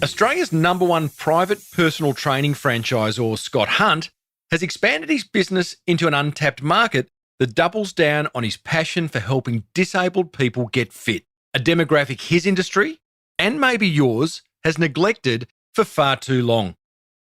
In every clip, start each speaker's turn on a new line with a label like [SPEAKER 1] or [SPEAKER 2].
[SPEAKER 1] Australia's number one private personal training franchisor, Scott Hunt, has expanded his business into an untapped market that doubles down on his passion for helping disabled people get fit, a demographic his industry, and maybe yours, has neglected for far too long.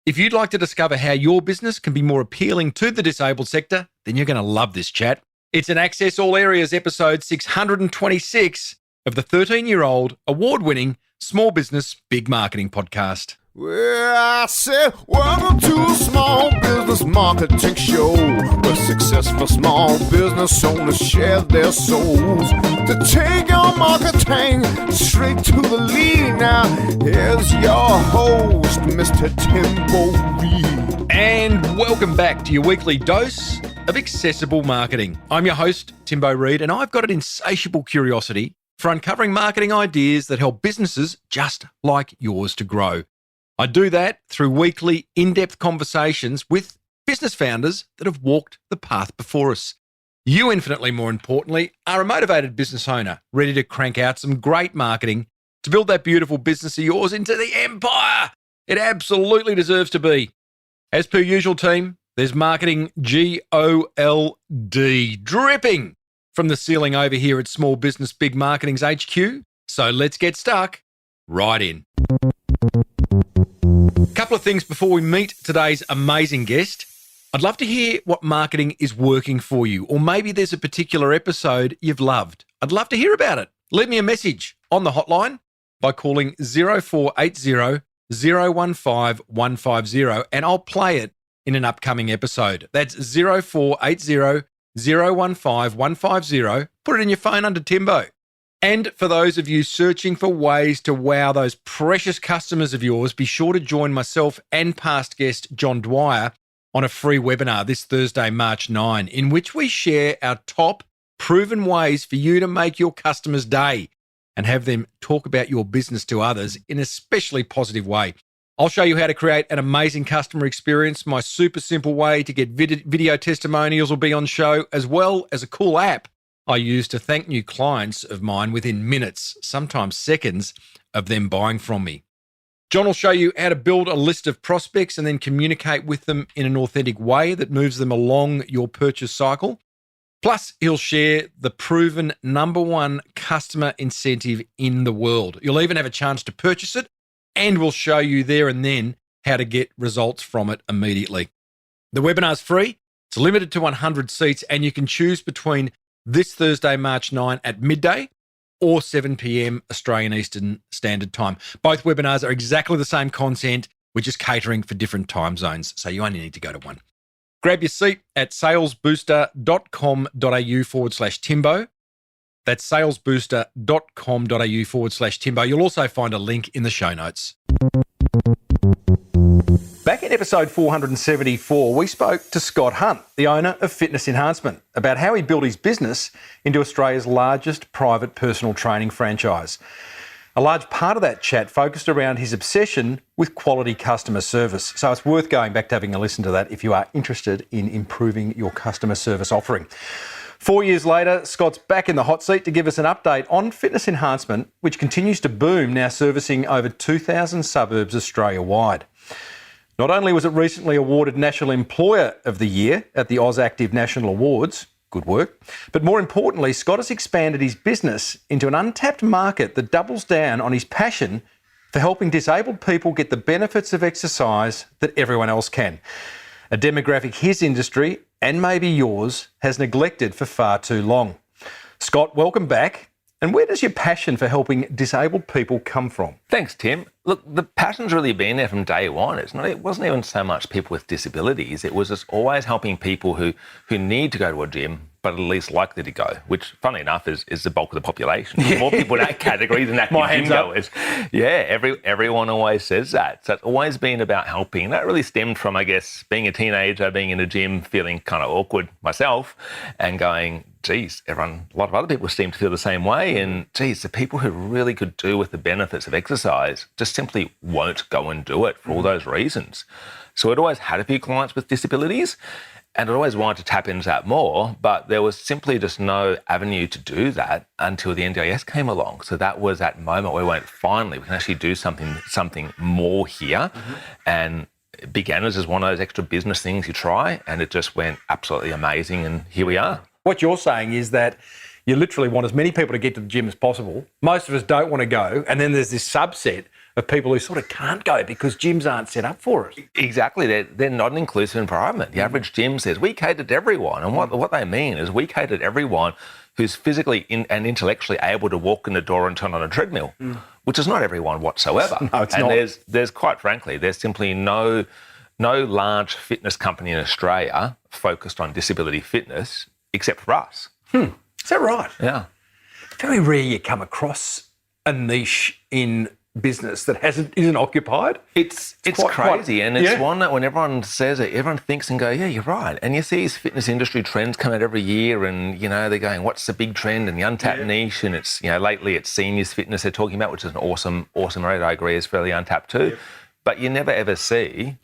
[SPEAKER 1] If you'd like to discover how your business can be more appealing to the disabled sector, then you're going to love this chat. It's an Access All Areas episode 626 of the 13-year-old, award-winning Small Business Big Marketing podcast.
[SPEAKER 2] Well, I said, welcome to a small business marketing show, where successful small business owners share their souls to take your marketing straight to the lead. Now, here's your host, Mr. Timbo Reid.
[SPEAKER 1] And welcome back to your weekly dose of accessible marketing. I'm your host, Timbo Reid, and I've got an insatiable curiosity for uncovering marketing ideas that help businesses just like yours to grow. I do that through weekly in-depth conversations with business founders that have walked the path before us. You, infinitely more importantly, are a motivated business owner ready to crank out some great marketing to build that beautiful business of yours into the empire it absolutely deserves to be. As per usual, team, there's marketing GOLD dripping from the ceiling over here at Small Business Big Marketing's HQ. So let's get stuck right in. Couple of things before we meet today's amazing guest. I'd love to hear what marketing is working for you, or maybe there's a particular episode you've loved. I'd love to hear about it. Leave me a message on the hotline by calling 0480 015 150 and I'll play it in an upcoming episode. That's 0480 015 150. Put it in your phone under Timbo. And for those of you searching for ways to wow those precious customers of yours, be sure to join myself and past guest John Dwyer on a free webinar this Thursday, March 9, in which we share our top proven ways for you to make your customers' day and have them talk about your business to others in a especially positive way. I'll show you how to create an amazing customer experience. My super simple way to get video testimonials will be on show, as well as a cool app I use to thank new clients of mine within minutes, sometimes seconds, of them buying from me. John will show you how to build a list of prospects and then communicate with them in an authentic way that moves them along your purchase cycle. Plus, he'll share the proven number one customer incentive in the world. You'll even have a chance to purchase it, and we'll show you there and then how to get results from it immediately. The webinar's free. It's limited to 100 seats, and you can choose between this Thursday, March 9 at midday or 7 p.m. Australian Eastern Standard Time. Both webinars are exactly the same content. We're just catering for different time zones, so you only need to go to one. Grab your seat at salesbooster.com.au/Timbo. That's salesbooster.com.au/Timbo. You'll also find a link in the show notes. Back in episode 474, we spoke to Scott Hunt, the owner of Fitness Enhancement, about how he built his business into Australia's largest private personal training franchise. A large part of that chat focused around his obsession with quality customer service. So it's worth going back to having a listen to that if you are interested in improving your customer service offering. 4 years later, Scott's back in the hot seat to give us an update on Fitness Enhancement, which continues to boom, now servicing over 2,000 suburbs Australia-wide. Not only was it recently awarded National Employer of the Year at the AusActive National Awards, good work, but more importantly, Scott has expanded his business into an untapped market that doubles down on his passion for helping disabled people get the benefits of exercise that everyone else can. A demographic his industry, and maybe yours, has neglected for far too long. Scott, welcome back. And where does your passion for helping disabled people come from?
[SPEAKER 3] Thanks, Tim. Look, the passion's really been there from day one. It wasn't even so much people with disabilities. It was just always helping people who need to go to a gym, but at least likely to go, which, funnily enough, is the bulk of the population. Yeah. More people in that category than active gym goers. Yeah, everyone always says that. So it's always been about helping. And that really stemmed from, I guess, being a teenager, being in a gym, feeling kind of awkward myself, and going, geez, a lot of other people seem to feel the same way. And geez, the people who really could do with the benefits of exercise just simply won't go and do it for all those reasons. So I'd always had a few clients with disabilities. And I always wanted to tap into that more, but there was simply just no avenue to do that until the NDIS came along. So that was that moment where we went, finally, we can actually do something more here. And it began as just one of those extra business things you try, and it just went absolutely amazing, and here we are.
[SPEAKER 1] What you're saying is that you literally want as many people to get to the gym as possible. Most of us don't want to go, and then there's this subset of people who sort of can't go because gyms aren't set up for it.
[SPEAKER 3] Exactly. They're not an inclusive environment. The average gym says, we cater to everyone. And what they mean is we cater to everyone who's physically and intellectually able to walk in the door and turn on a treadmill, which is not everyone whatsoever.
[SPEAKER 1] No, it's
[SPEAKER 3] and
[SPEAKER 1] not.
[SPEAKER 3] There's quite frankly, there's simply no large fitness company in Australia focused on disability fitness except for us.
[SPEAKER 1] Is that right?
[SPEAKER 3] Yeah.
[SPEAKER 1] Very rare you come across a niche in business that isn't occupied.
[SPEAKER 3] It's
[SPEAKER 1] quite
[SPEAKER 3] crazy, and it's
[SPEAKER 1] yeah.
[SPEAKER 3] one that when everyone says it, everyone thinks and go, yeah, you're right. And you see these fitness industry trends come out every year, and they're going, what's the big trend? And the untapped niche, and it's lately it's seniors fitness they're talking about, which is an awesome area. I agree is fairly untapped too. Yep. But you never ever see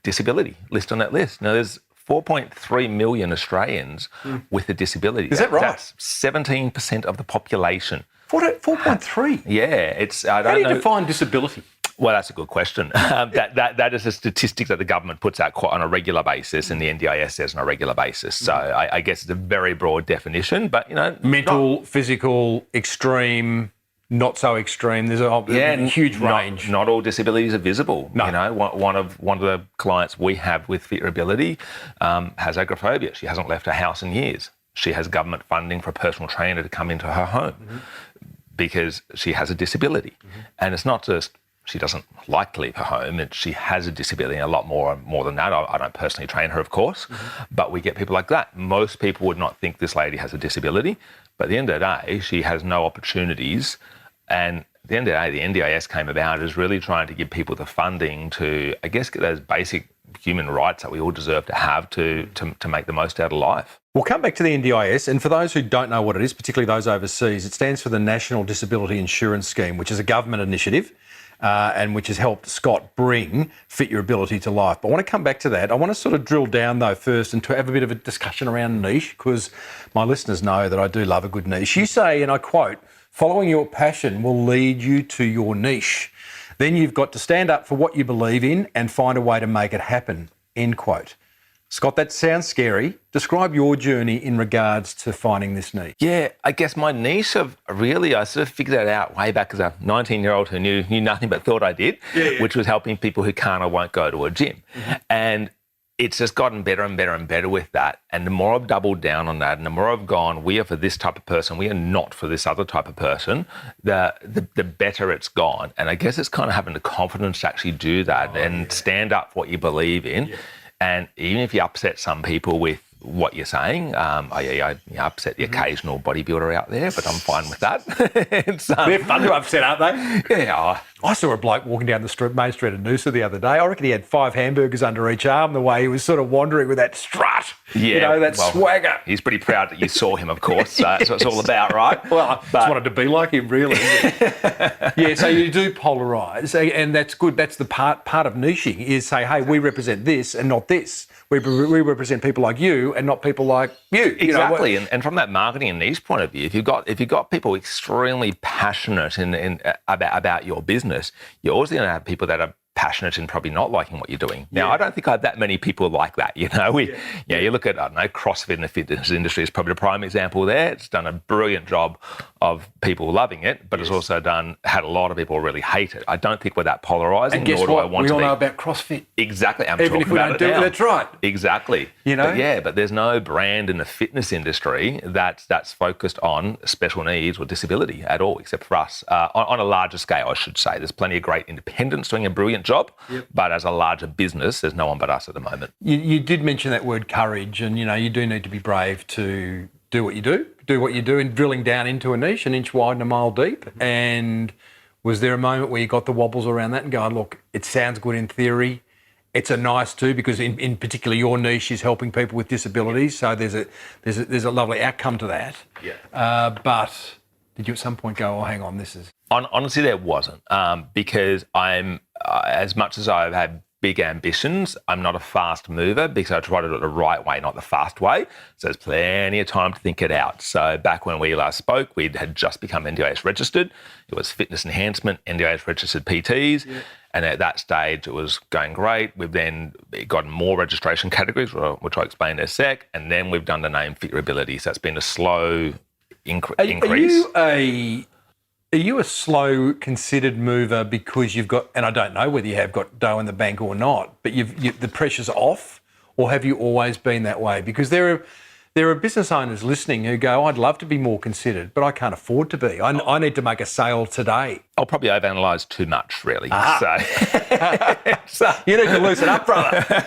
[SPEAKER 3] disability listed on that list. Now there's 4.3 million Australians with a disability.
[SPEAKER 1] Is that right?
[SPEAKER 3] That's 17% of the population.
[SPEAKER 1] 4.3.
[SPEAKER 3] Yeah, it's. I don't
[SPEAKER 1] How do you
[SPEAKER 3] know.
[SPEAKER 1] define disability?
[SPEAKER 3] Well, that's a good question. That is a statistic that the government puts out quite on a regular basis, and the NDIS says on a regular basis. So I guess it's a very broad definition, but
[SPEAKER 1] mental, physical, extreme, not so extreme. There's a huge range.
[SPEAKER 3] Not all disabilities are visible.
[SPEAKER 1] No.
[SPEAKER 3] One of the clients we have with Fit Your Ability has agoraphobia. She hasn't left her house in years. She has government funding for a personal trainer to come into her home because she has a disability. And it's not just she doesn't like to leave her home, she has a disability, and a lot more than that. I don't personally train her, of course, but we get people like that. Most people would not think this lady has a disability, but at the end of the day, she has no opportunities. And at the end of the day, the NDIS came about as really trying to give people the funding to, I guess, get those basic human rights that we all deserve to have to make the most out of life.
[SPEAKER 1] We'll come back to the NDIS, and for those who don't know what it is, particularly those overseas, it stands for the National Disability Insurance Scheme, which is a government initiative and which has helped Scott bring Fit Your Ability to life. But I want to come back to that. I want to sort of drill down, though, first and to have a bit of a discussion around niche, because my listeners know that I do love a good niche. You say, and I quote, following your passion will lead you to your niche. Then you've got to stand up for what you believe in and find a way to make it happen, end quote. Scott, that sounds scary. Describe your journey in regards to finding this niche.
[SPEAKER 3] Yeah, I guess my niche I sort of figured that out way back as a 19-year-old who knew nothing but thought I did, which was helping people who can't or won't go to a gym. And it's just gotten better and better and better with that. And the more I've doubled down on that and the more I've gone, we are for this type of person, we are not for this other type of person, the better it's gone. And I guess it's kind of having the confidence to actually do that stand up for what you believe in. Yeah. And even if you upset some people with what you're saying, I upset the occasional bodybuilder out there, but I'm fine with that.
[SPEAKER 1] They're fun to upset, aren't they?
[SPEAKER 3] Yeah.
[SPEAKER 1] I saw a bloke walking down the main street of Noosa the other day. I reckon he had 5 hamburgers under each arm the way he was sort of wandering with that strut, swagger.
[SPEAKER 3] He's pretty proud that you saw him, of course. That's what it's all about, right?
[SPEAKER 1] Well, I just wanted to be like him, really. Yeah, so you do polarise, and that's good. That's the part of niching is say, hey, we represent this and not this. We represent people like you and not people like you.
[SPEAKER 3] Exactly, and from that marketing and niche point of view, if you've got people extremely passionate about your business, you're also going to have people that are passionate and probably not liking what you're doing. Now, I don't think I have that many people like that, you look at, I don't know, CrossFit in the fitness industry is probably the prime example there. It's done a brilliant job of people loving it, but it's also had a lot of people really hate it. I don't think we're that polarising,
[SPEAKER 1] and guess
[SPEAKER 3] nor
[SPEAKER 1] what?
[SPEAKER 3] do I want
[SPEAKER 1] we
[SPEAKER 3] to
[SPEAKER 1] all
[SPEAKER 3] be.
[SPEAKER 1] know about CrossFit.
[SPEAKER 3] Exactly.
[SPEAKER 1] Even if we don't do it, that's right.
[SPEAKER 3] Exactly. But there's no brand in the fitness industry that's focused on special needs or disability at all, except for us. On a larger scale, I should say. There's plenty of great independents doing a brilliant job, but as a larger business, there's no one but us at the moment. You
[SPEAKER 1] did mention that word courage, and you do need to be brave to do what you do in drilling down into a niche, an inch wide and a mile deep. And was there a moment where you got the wobbles around that and going, look, it sounds good in theory, it's a nice too, because in particular your niche is helping people with disabilities, so there's a lovely outcome to that. But did you at some point go, oh, hang on, this is...
[SPEAKER 3] Honestly, there wasn't, because I'm, as much as I've had big ambitions. I'm not a fast mover because I try to do it the right way, not the fast way. So there's plenty of time to think it out. So back when we last spoke, we had just become NDIS registered. It was fitness enhancement, NDIS registered PTs. Yeah. And at that stage, it was going great. We've then gotten more registration categories, which I'll explain in a sec. And then we've done the name Fit Your Ability. So it's been a slow increase.
[SPEAKER 1] Are you a slow, considered mover because you've got, and I don't know whether you have got dough in the bank or not, but the pressure's off, or have you always been that way? Because there are business owners listening who go, I'd love to be more considered, but I can't afford to be. I need to make a sale today.
[SPEAKER 3] I'll probably overanalyse too much, really.
[SPEAKER 1] So you need to loosen up, brother.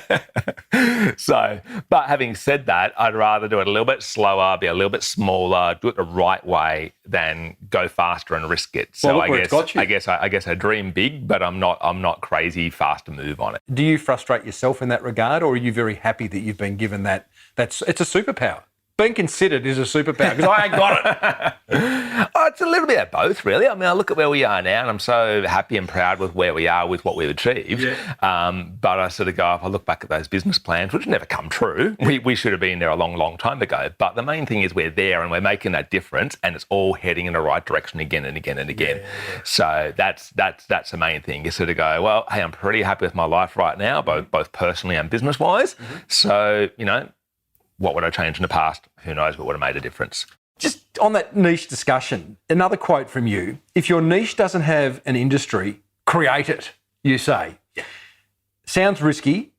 [SPEAKER 3] But having said that, I'd rather do it a little bit slower, be a little bit smaller, do it the right way than go faster and risk it. So
[SPEAKER 1] well, I guess
[SPEAKER 3] I dream big, but I'm not crazy fast to move on it.
[SPEAKER 1] Do you frustrate yourself in that regard, or are you very happy that you've been given that? It's a superpower. Being considered is a superpower because I ain't got it.
[SPEAKER 3] It's a little bit of both, really. I mean, I look at where we are now and I'm so happy and proud with where we are with what we've achieved. Yeah. But I sort of go, if I look back at those business plans, which never come true, we should have been there a long, long time ago. But the main thing is we're there and we're making that difference and it's all heading in the right direction again and again and again. Yeah. So that's the main thing. You sort of go, well, hey, I'm pretty happy with my life right now, both personally and business-wise. Mm-hmm. So, what would I change in the past? Who knows what would have made a difference?
[SPEAKER 1] Just on that niche discussion, another quote from you. If your niche doesn't have an industry, create it, you say. Yeah. Sounds risky.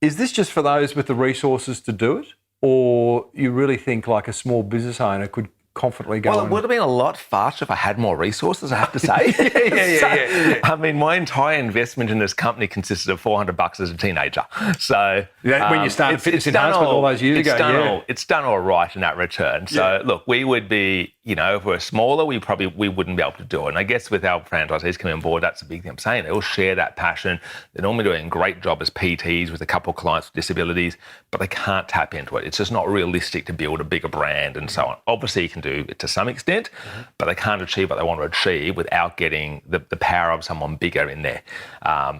[SPEAKER 1] Is this just for those with the resources to do it? Or you really think like a small business owner could confidently go
[SPEAKER 3] Well, it would have been a lot faster if I had more resources, I have to say. Yeah. I mean, my entire investment in this company consisted of $400 as a teenager. So
[SPEAKER 1] when you started fitness enhancement all those years ago,
[SPEAKER 3] it's done all right in that return. So look, we would be, if we're smaller, we wouldn't be able to do it. And I guess with our franchisees coming on board, that's a big thing I'm saying. They all share that passion. They're normally doing a great job as PTs with a couple of clients with disabilities, but they can't tap into it. It's just not realistic to build a bigger brand and so on. Obviously, you can do it to some extent, but they can't achieve what they want to achieve without getting the power of someone bigger in there.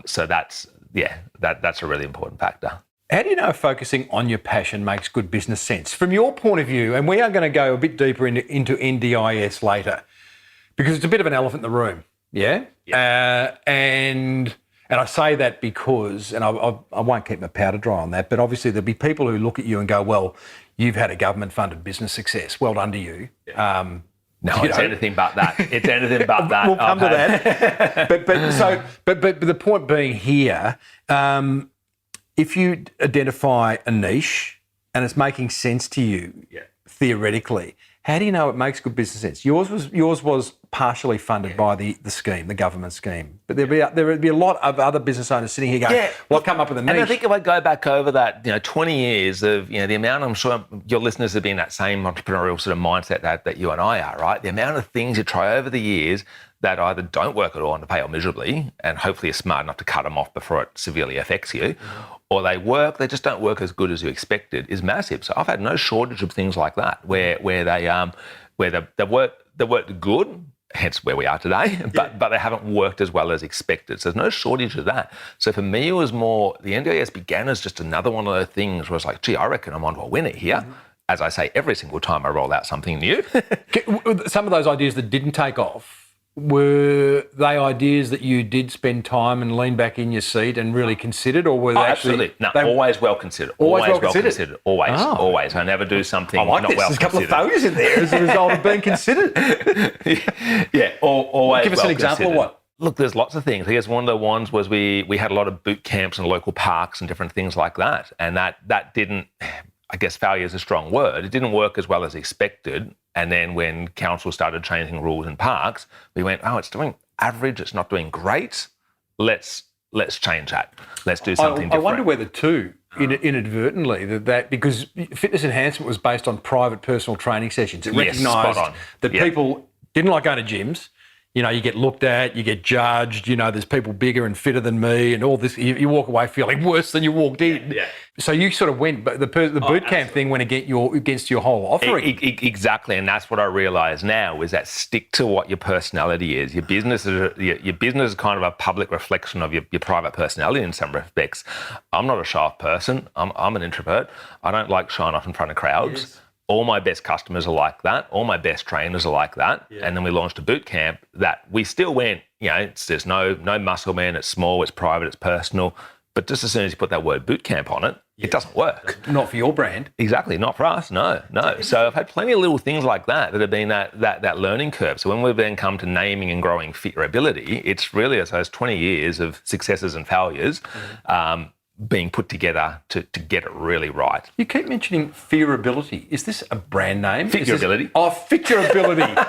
[SPEAKER 3] So that's a really important factor.
[SPEAKER 1] How do you know if focusing on your passion makes good business sense? From your point of view, and we are going to go a bit deeper into NDIS later, because it's a bit of an elephant in the room, yeah? And I say that because, and I won't keep my powder dry on that, but obviously there'll be people who look at you and go, well, you've had a government-funded business success. Well done to you.
[SPEAKER 3] Yeah. It's anything but that. It's anything but that.
[SPEAKER 1] We'll come to that. But the point being here, if you identify a niche and it's making sense to you, theoretically, how do you know it makes good business sense? Yours was partially funded by the scheme, the government scheme. But there would be a lot of other business owners sitting here going, well, I've come up with a niche.
[SPEAKER 3] And I think if I go back over that, 20 years of, the amount, I'm sure your listeners have been in that same entrepreneurial sort of mindset that you and I are, right? The amount of things you try over the years that either don't work at all and they fail miserably, and hopefully you're smart enough to cut them off before it severely affects you, or they work, they just don't work as good as you expected, is massive. So I've had no shortage of things like that, where they worked good, hence where we are today, but they haven't worked as well as expected. So there's no shortage of that. So for me, it was more, the NDIS began as just another one of those things where it's like, gee, I reckon I'm onto a winner here. As I say, every single time I roll out something new.
[SPEAKER 1] Some of those ideas that didn't take off, were they ideas that you did spend time and lean back in your seat and really considered, or were they
[SPEAKER 3] absolutely? No, always well considered. Always well considered. Always. I never do something not well considered.
[SPEAKER 1] There's a couple of failures in there as a result of being considered.
[SPEAKER 3] Always.
[SPEAKER 1] Give us an example of what?
[SPEAKER 3] Look, there's lots of things. I guess one of the ones was we had a lot of boot camps in local parks and different things like that, and that didn't. I guess failure is a strong word. It didn't work as well as expected. And then when council started changing rules in parks, we went, it's doing average, it's not doing great. Let's change that. Let's do something different.
[SPEAKER 1] I wonder whether too, inadvertently, that because fitness enhancement was based on private personal training sessions. It recognised that people didn't like going to gyms. you get looked at, you get judged, there's people bigger and fitter than me and all this. You walk away feeling worse than you walked in.
[SPEAKER 3] Yeah.
[SPEAKER 1] So you sort of went, but the boot camp thing went against your whole offering.
[SPEAKER 3] Exactly, and that's what I realise now is that stick to what your personality is. Your business is kind of a public reflection of your private personality in some respects. I'm not a shy-off person. I'm an introvert. I don't like showing off in front of crowds. Yes. All my best customers are like that. All my best trainers are like that. Yeah. And then we launched a boot camp that we still went, there's no muscle man. It's small, it's private, it's personal. But just as soon as you put that word boot camp on it, it doesn't work.
[SPEAKER 1] Not for your brand. Exactly,
[SPEAKER 3] not for us, no. So I've had plenty of little things like that have been that learning curve. So when we've then come to naming and growing Fit Your Ability, it's really, I suppose, 20 years of successes and failures being put together to get it really right.
[SPEAKER 1] You keep mentioning fearability. Is this a brand name?
[SPEAKER 3] Fit Your Ability.
[SPEAKER 1] Oh, Fit Your Ability.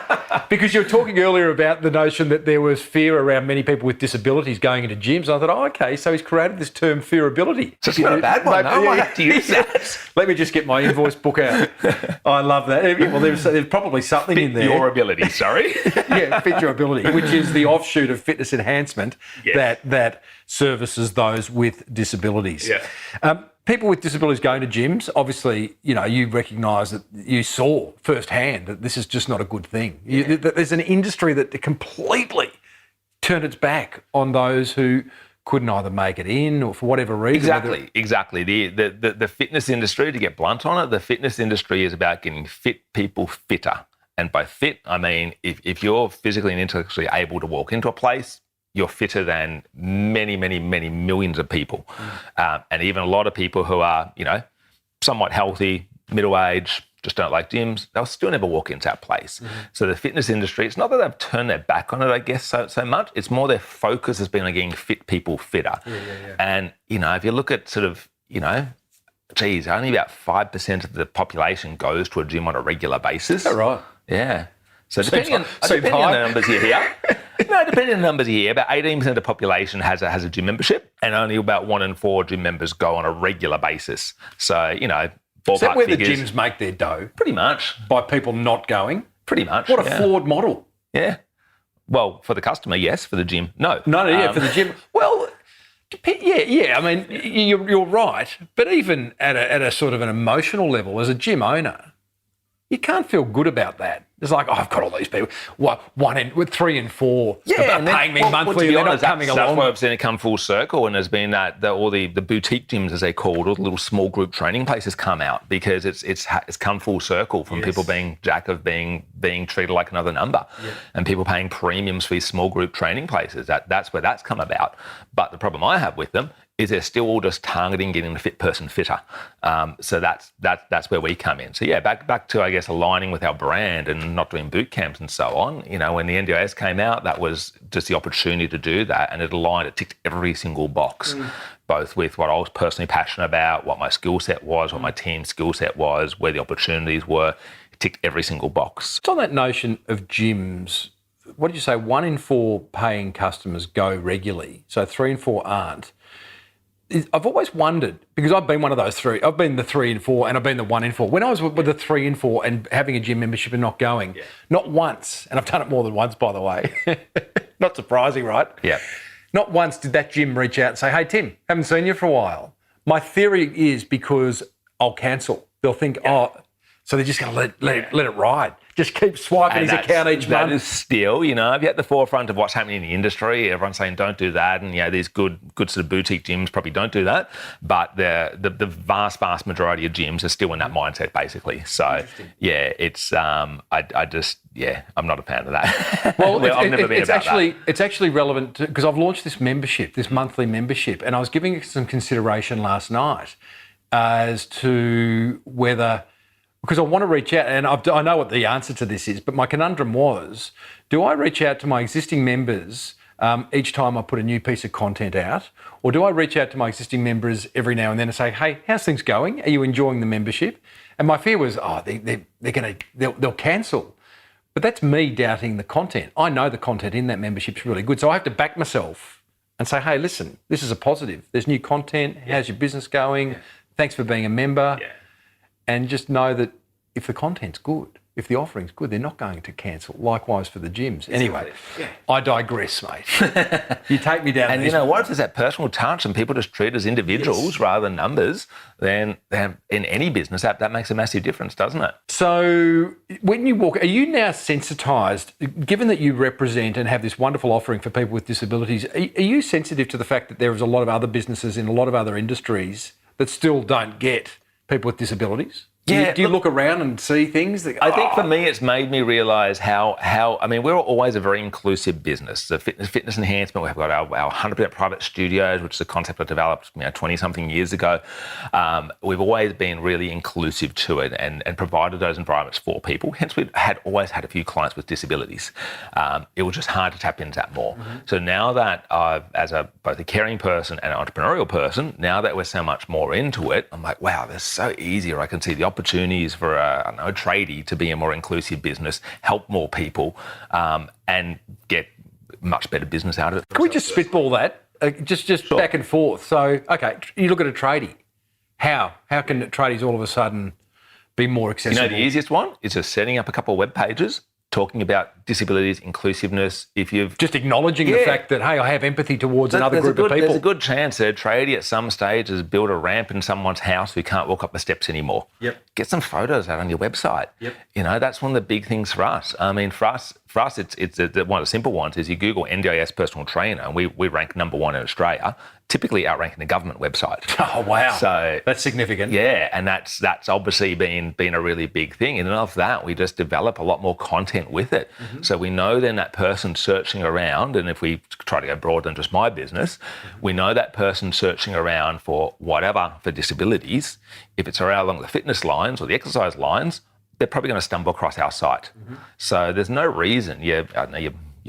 [SPEAKER 1] Because you were talking earlier about the notion that there was fear around many people with disabilities going into gyms. I thought, okay, so he's created this term fearability.
[SPEAKER 3] It's not a bad one. I might have to use that.
[SPEAKER 1] Let me just get my invoice book out. I love that. Well, there's probably something in there.
[SPEAKER 3] Fit Your Ability, sorry.
[SPEAKER 1] Yeah, Fit Your Ability, which is the offshoot of fitness enhancement that services those with disabilities.
[SPEAKER 3] Yeah.
[SPEAKER 1] People with disabilities going to gyms, obviously, you recognise that you saw firsthand that this is just not a good thing. There's an industry that completely turned its back on those who couldn't either make it in or for whatever reason.
[SPEAKER 3] Exactly. The fitness industry, to get blunt on it, the fitness industry is about getting fit people fitter. And by fit, I mean if you're physically and intellectually able to walk into a place, you're fitter than many, many, many millions of people. And even a lot of people who are, somewhat healthy, middle-aged, just don't like gyms, they'll still never walk into that place. So the fitness industry, it's not that they've turned their back on it, I guess, so much. It's more their focus has been on getting fit people fitter. And, if you look at sort of, only about 5% of the population goes to a gym on a regular basis.
[SPEAKER 1] Is that right?
[SPEAKER 3] Yeah. So depending on the numbers you hear, depending on the numbers you hear, about 18% of the population has a gym membership, and only about 1 in 4 gym members go on a regular basis. So, ballpark
[SPEAKER 1] is that where
[SPEAKER 3] figures,
[SPEAKER 1] the gyms make their dough?
[SPEAKER 3] Pretty much.
[SPEAKER 1] By people not going?
[SPEAKER 3] Pretty much.
[SPEAKER 1] What a flawed model.
[SPEAKER 3] Yeah. Well, for the customer, yes. For the gym, no.
[SPEAKER 1] No, for the gym. Well, yeah. I mean, you're right. But even at a sort of an emotional level, as a gym owner, you can't feel good about that. It's like, I've got all these people. 3 and 4 are paying me monthly and they're not coming along.
[SPEAKER 3] That's why I've seen it come full circle, and there's been all the boutique gyms, as they called, all the little small group training places come out because it's come full circle from people being being treated like another number, and people paying premiums for these small group training places. That's where that's come about. But the problem I have with them is they're still all just targeting getting the fit person fitter. So that's where we come in. So back to, I guess, aligning with our brand and not doing boot camps and so on. When the NDIS came out, that was just the opportunity to do that, and it ticked every single box, both with what I was personally passionate about, what my skill set was, what my team's skill set was, where the opportunities were. It ticked every single box.
[SPEAKER 1] It's on that notion of gyms. What did you say? 1 in 4 paying customers go regularly, so 3 and 4 aren't. I've always wondered, because I've been one of those 3. I've been the 3 and 4 and I've been the 1 in 4. When I was with the 3 and 4 and having a gym membership and not going, not once, and I've done it more than once, by the way. Not surprising, right?
[SPEAKER 3] Yeah.
[SPEAKER 1] Not once did that gym reach out and say, hey, Tim, haven't seen you for a while. My theory is because I'll cancel. They'll think, so they're just going to let it ride. Just keep swiping his account each month.
[SPEAKER 3] That is still, if you're at the forefront of what's happening in the industry, everyone's saying don't do that, and these good sort of boutique gyms probably don't do that. But the vast majority of gyms are still in that mindset, basically. So it's I'm not a fan of that.
[SPEAKER 1] Well, it's actually relevant because I've launched this monthly membership, and I was giving it some consideration last night as to whether. Because I want to reach out, and I know what the answer to this is, but my conundrum was, do I reach out to my existing members each time I put a new piece of content out, or do I reach out to my existing members every now and then and say, hey, how's things going? Are you enjoying the membership? And my fear was, they'll cancel. But that's me doubting the content. I know the content in that membership is really good, so I have to back myself and say, hey, listen, this is a positive. There's new content. How's your business going? Thanks for being a member. And just know that if the content's good, if the offering's good, they're not going to cancel. Likewise for the gyms. Anyway, I digress, mate. You take me down.
[SPEAKER 3] And you know what? If there's that personal touch and people just treat as individuals rather than numbers, then in any business, that makes a massive difference, doesn't it?
[SPEAKER 1] So when you walk, are you now sensitised, given that you represent and have this wonderful offering for people with disabilities, are you sensitive to the fact that there is a lot of other businesses in a lot of other industries that still don't get people with disabilities? Do you look around and see things that...
[SPEAKER 3] I think for me, it's made me realise how I mean, we're always a very inclusive business. The fitness enhancement, we've got our 100% private studios, which is a concept I developed 20-something years ago. We've always been really inclusive to it and provided those environments for people. Hence, we always had a few clients with disabilities. It was just hard to tap into that more. Mm-hmm. So now that as both a caring person and an entrepreneurial person, now that we're so much more into it, I'm like, wow, that's so easier. I can see the opportunities for a tradie to be a more inclusive business, help more people, and get much better business out of it.
[SPEAKER 1] Can we just spitball that? Just sure. Back and forth. So, okay, you look at a tradie. How can tradies all of a sudden be more accessible?
[SPEAKER 3] The easiest one is just setting up a couple of web pages talking about disabilities, inclusiveness. If you've
[SPEAKER 1] just acknowledging the fact that, hey, I have empathy towards another group of people.
[SPEAKER 3] There's a good chance that a tradie at some stage has built a ramp in someone's house who can't walk up the steps anymore.
[SPEAKER 1] Yep.
[SPEAKER 3] Get some photos out on your website.
[SPEAKER 1] Yep.
[SPEAKER 3] That's one of the big things for us. I mean, for us, it's one of the simple ones is you Google NDIS personal trainer, and we rank number one in Australia, typically outranking the government website.
[SPEAKER 1] Oh, wow.
[SPEAKER 3] So
[SPEAKER 1] that's significant.
[SPEAKER 3] Yeah, and that's obviously been a really big thing. And then after that, we just develop a lot more content with it. Mm-hmm. So we know then that person searching around, and if we try to go broader than just my business, we know that person searching around for whatever for disabilities, if it's around along the fitness lines or the exercise lines, they're probably going to stumble across our site. Mm-hmm. So there's no reason your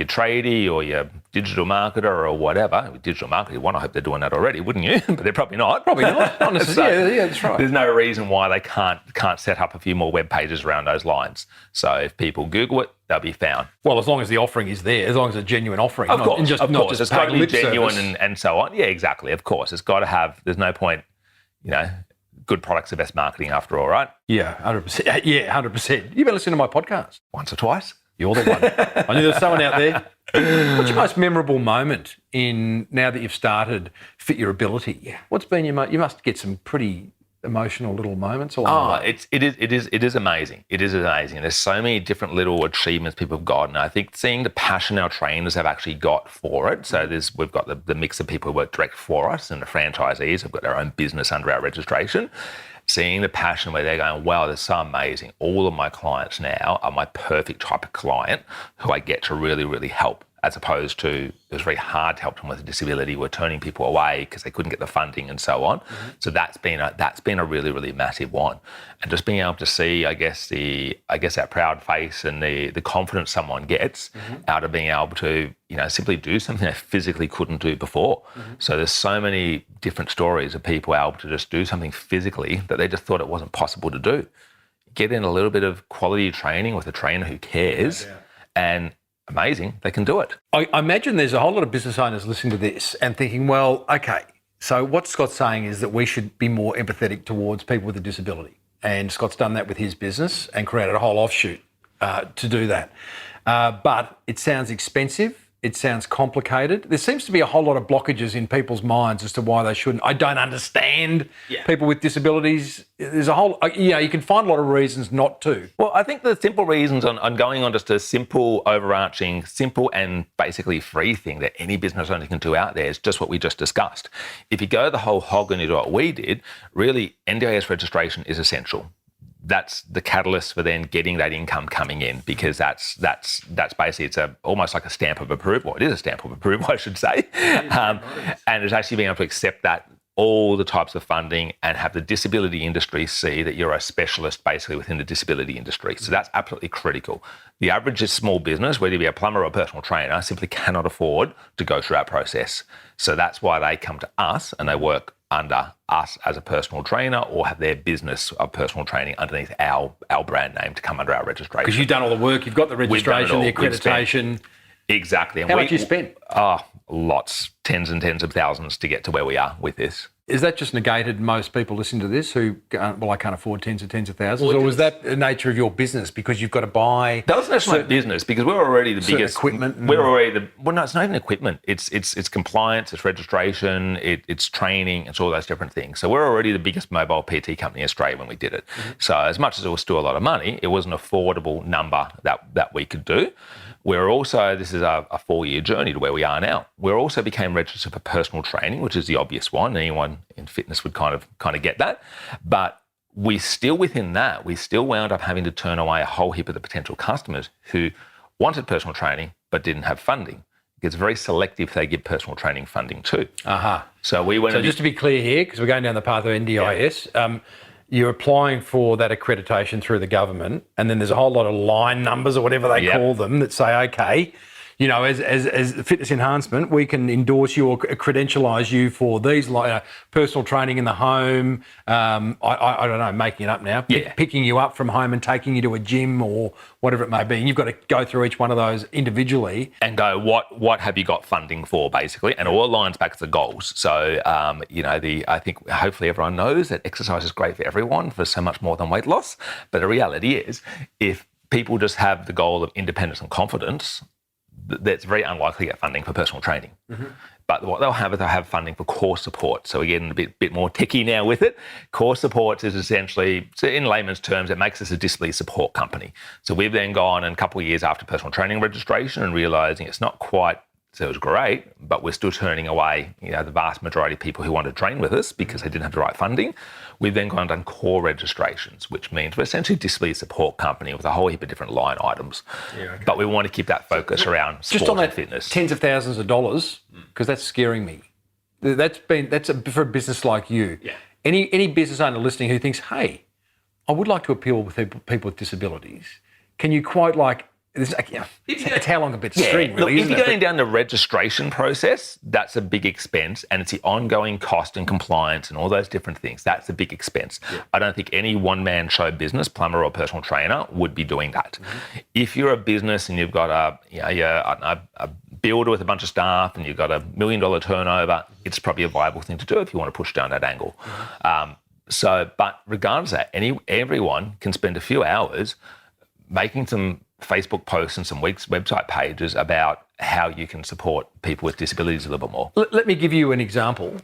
[SPEAKER 3] tradie or your digital marketer or whatever, digital marketing one, I hope they're doing that already, wouldn't you? But they're probably not.
[SPEAKER 1] Probably not. Honestly,
[SPEAKER 3] so
[SPEAKER 1] yeah, that's right.
[SPEAKER 3] There's no reason why they can't set up a few more web pages around those lines. So if people Google it, they'll be found.
[SPEAKER 1] Well, as long as the offering is there, as long as it's a genuine offering.
[SPEAKER 3] Of course,
[SPEAKER 1] not just
[SPEAKER 3] it's got to be genuine and so on. Yeah, exactly. Of course, it's got to have, there's no point, good products are best marketing after all, right?
[SPEAKER 1] Yeah, 100%. Yeah, 100%. You've been listening to my podcast?
[SPEAKER 3] Once or twice.
[SPEAKER 1] You're the one. I knew there was someone out there. What's your most memorable moment now that you've started Fit Your Ability? What's been you must get some pretty emotional little moments along the way.
[SPEAKER 3] It is amazing. It is amazing. There's so many different little achievements people have got, and I think seeing the passion our trainers have actually got for it. So we've got the mix of people who work direct for us and the franchisees have got their own business under our registration. Seeing the passion where they're going, wow, this is so amazing. All of my clients now are my perfect type of client who I get to really, really help, as opposed to it was very hard to help them with a disability. We're turning people away because they couldn't get the funding and so on. Mm-hmm. So that's been a really, really massive one. And just being able to see, I guess that proud face and the confidence someone gets out of being able to, simply do something they physically couldn't do before. Mm-hmm. So there's so many different stories of people able to just do something physically that they just thought it wasn't possible to do. Get in a little bit of quality training with a trainer who cares and amazing, they can do it.
[SPEAKER 1] I imagine there's a whole lot of business owners listening to this and thinking, well, okay, so what Scott's saying is that we should be more empathetic towards people with a disability. And Scott's done that with his business and created a whole offshoot to do that. But it sounds expensive. It sounds complicated. There seems to be a whole lot of blockages in people's minds as to why they shouldn't. I don't understand people with disabilities. There's a whole, you can find a lot of reasons not to.
[SPEAKER 3] Well, I think the simple reasons on going on just a simple, overarching, simple and basically free thing that any business owner can do out there is just what we just discussed. If you go the whole hog and you do what we did, really NDIS registration is essential. That's the catalyst for then getting that income coming in, because that's basically, it's almost like a stamp of approval. It is a stamp of approval, I should say. And it's actually being able to accept that all the types of funding and have the disability industry see that you're a specialist basically within the disability industry. So that's absolutely critical. The average small business, whether you be a plumber or a personal trainer, simply cannot afford to go through that process. So that's why they come to us and they work under us as a personal trainer or have their business of personal training underneath our brand name to come under our registration.
[SPEAKER 1] Because you've done all the work, you've got the registration, the accreditation.
[SPEAKER 3] Exactly.
[SPEAKER 1] And how much you spent?
[SPEAKER 3] Lots, tens and tens of thousands to get to where we are with this.
[SPEAKER 1] Is that just negated most people listening to this who, I can't afford tens of thousands? Or was that the nature of your business because you've got to buy?
[SPEAKER 3] That was actually my business because we're already the biggest
[SPEAKER 1] equipment.
[SPEAKER 3] We're already no, it's not even equipment. It's compliance, it's registration, it's training, it's all those different things. So we're already the biggest mobile PT company in Australia when we did it. Mm-hmm. So as much as it was still a lot of money, it was an affordable number that we could do. We're also, this is a 4-year journey to where we are now. We also became registered for personal training, which is the obvious one. Anyone in fitness would kind of get that. But we still, within that, we still wound up having to turn away a whole heap of the potential customers who wanted personal training but didn't have funding. It's very selective if they give personal training funding too. So we went.
[SPEAKER 1] So just to be clear here, because we're going down the path of NDIS, you're applying for that accreditation through the government, and then there's a whole lot of line numbers or whatever they call them that say, okay, you know, as fitness enhancement, we can endorse you or credentialise you for these, like personal training in the home. I don't know, making it up now. Picking you up from home and taking you to a gym or whatever it may be. And you've got to go through each one of those individually
[SPEAKER 3] and go, what have you got funding for, basically, and all lines back to the goals. So, I think hopefully everyone knows that exercise is great for everyone for so much more than weight loss. But the reality is, if people just have the goal of independence and confidence, that's very unlikely to get funding for personal training. Mm-hmm. But what they'll have is they'll have funding for core support. So we're getting a bit more techy now with it. Core supports is essentially, so in layman's terms, it makes us a disability support company. So we've then gone a couple of years after personal training registration and realising it's not quite, so it was great, but we're still turning away, the vast majority of people who want to train with us because they didn't have the right funding. We've then gone and done core registrations, which means we're essentially a disability support company with a whole heap of different line items. But we want to keep that focus around sport and fitness.
[SPEAKER 1] Tens of thousands of dollars, because that's scaring me. For a business like you. Yeah. Any business owner listening who thinks, hey, I would like to appeal with people with disabilities. Can you quote it's how long a bit of string, really,
[SPEAKER 3] Look, if you're going down the registration process, that's a big expense, and it's the ongoing cost and compliance and all those different things. That's a big expense. Yeah. I don't think any one-man show business, plumber or personal trainer, would be doing that. Mm-hmm. If you're a business and you've got a builder with a bunch of staff and you've got $1 million turnover, it's probably a viable thing to do if you want to push down that angle. Mm-hmm. But regardless of that, everyone can spend a few hours making some Facebook posts and some website pages about how you can support people with disabilities a little bit more.
[SPEAKER 1] Let me give you an example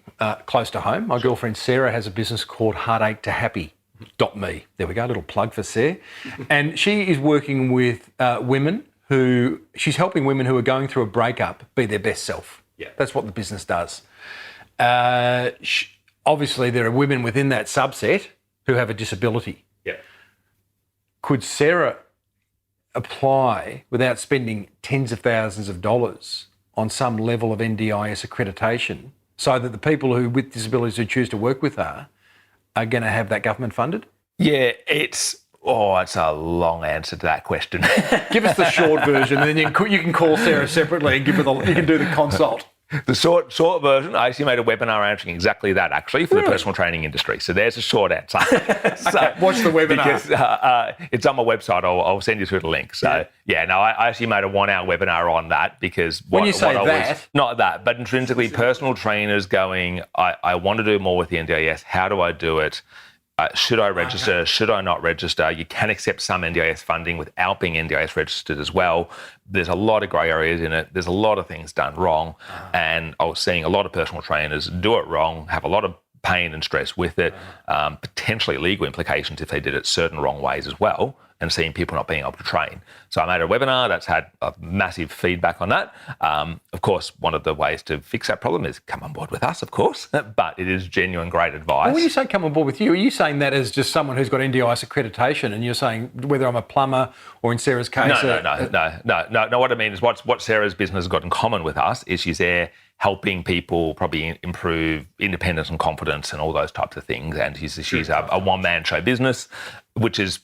[SPEAKER 1] close to home. My girlfriend Sarah has a business called heartache2happy.me. There we go, a little plug for Sarah. And she is working with women she's helping women who are going through a breakup be their best self. Yeah. That's what the business does. Obviously, there are women within that subset who have a disability. Yeah. Could Sarah apply without spending tens of thousands of dollars on some level of NDIS accreditation so that the people with disabilities who choose to work with her are going to have that government funded?
[SPEAKER 3] Yeah, it's a long answer to that question.
[SPEAKER 1] Give us the short version, and then you can call Sarah separately and you can do the consult.
[SPEAKER 3] The short version, I actually made a webinar answering exactly that, actually, for the personal training industry. So there's a short answer.
[SPEAKER 1] Okay, watch the webinar.
[SPEAKER 3] Because it's on my website. I'll send you through the link. So, I actually made a 1-hour webinar on that because...
[SPEAKER 1] When you say that...
[SPEAKER 3] Not that, but intrinsically personal trainers going, I want to do more with the NDIS. How do I do it? Should I register? Okay. Should I not register? You can accept some NDIS funding without being NDIS registered as well. There's a lot of grey areas in it. There's a lot of things done wrong. And I was seeing a lot of personal trainers do it wrong, have a lot of pain and stress with it, potentially legal implications if they did it certain wrong ways as well, and seeing people not being able to train. So I made a webinar that's had a massive feedback on that. Of course, one of the ways to fix that problem is come on board with us, of course, but it is genuine great advice.
[SPEAKER 1] Well, when you say come on board with you, are you saying that as just someone who's got NDIS accreditation, and you're saying whether I'm a plumber or in Sarah's case?
[SPEAKER 3] No. What I mean is what Sarah's business has got in common with us is she's there helping people probably improve independence and confidence and all those types of things. And she's a one-man show business, which is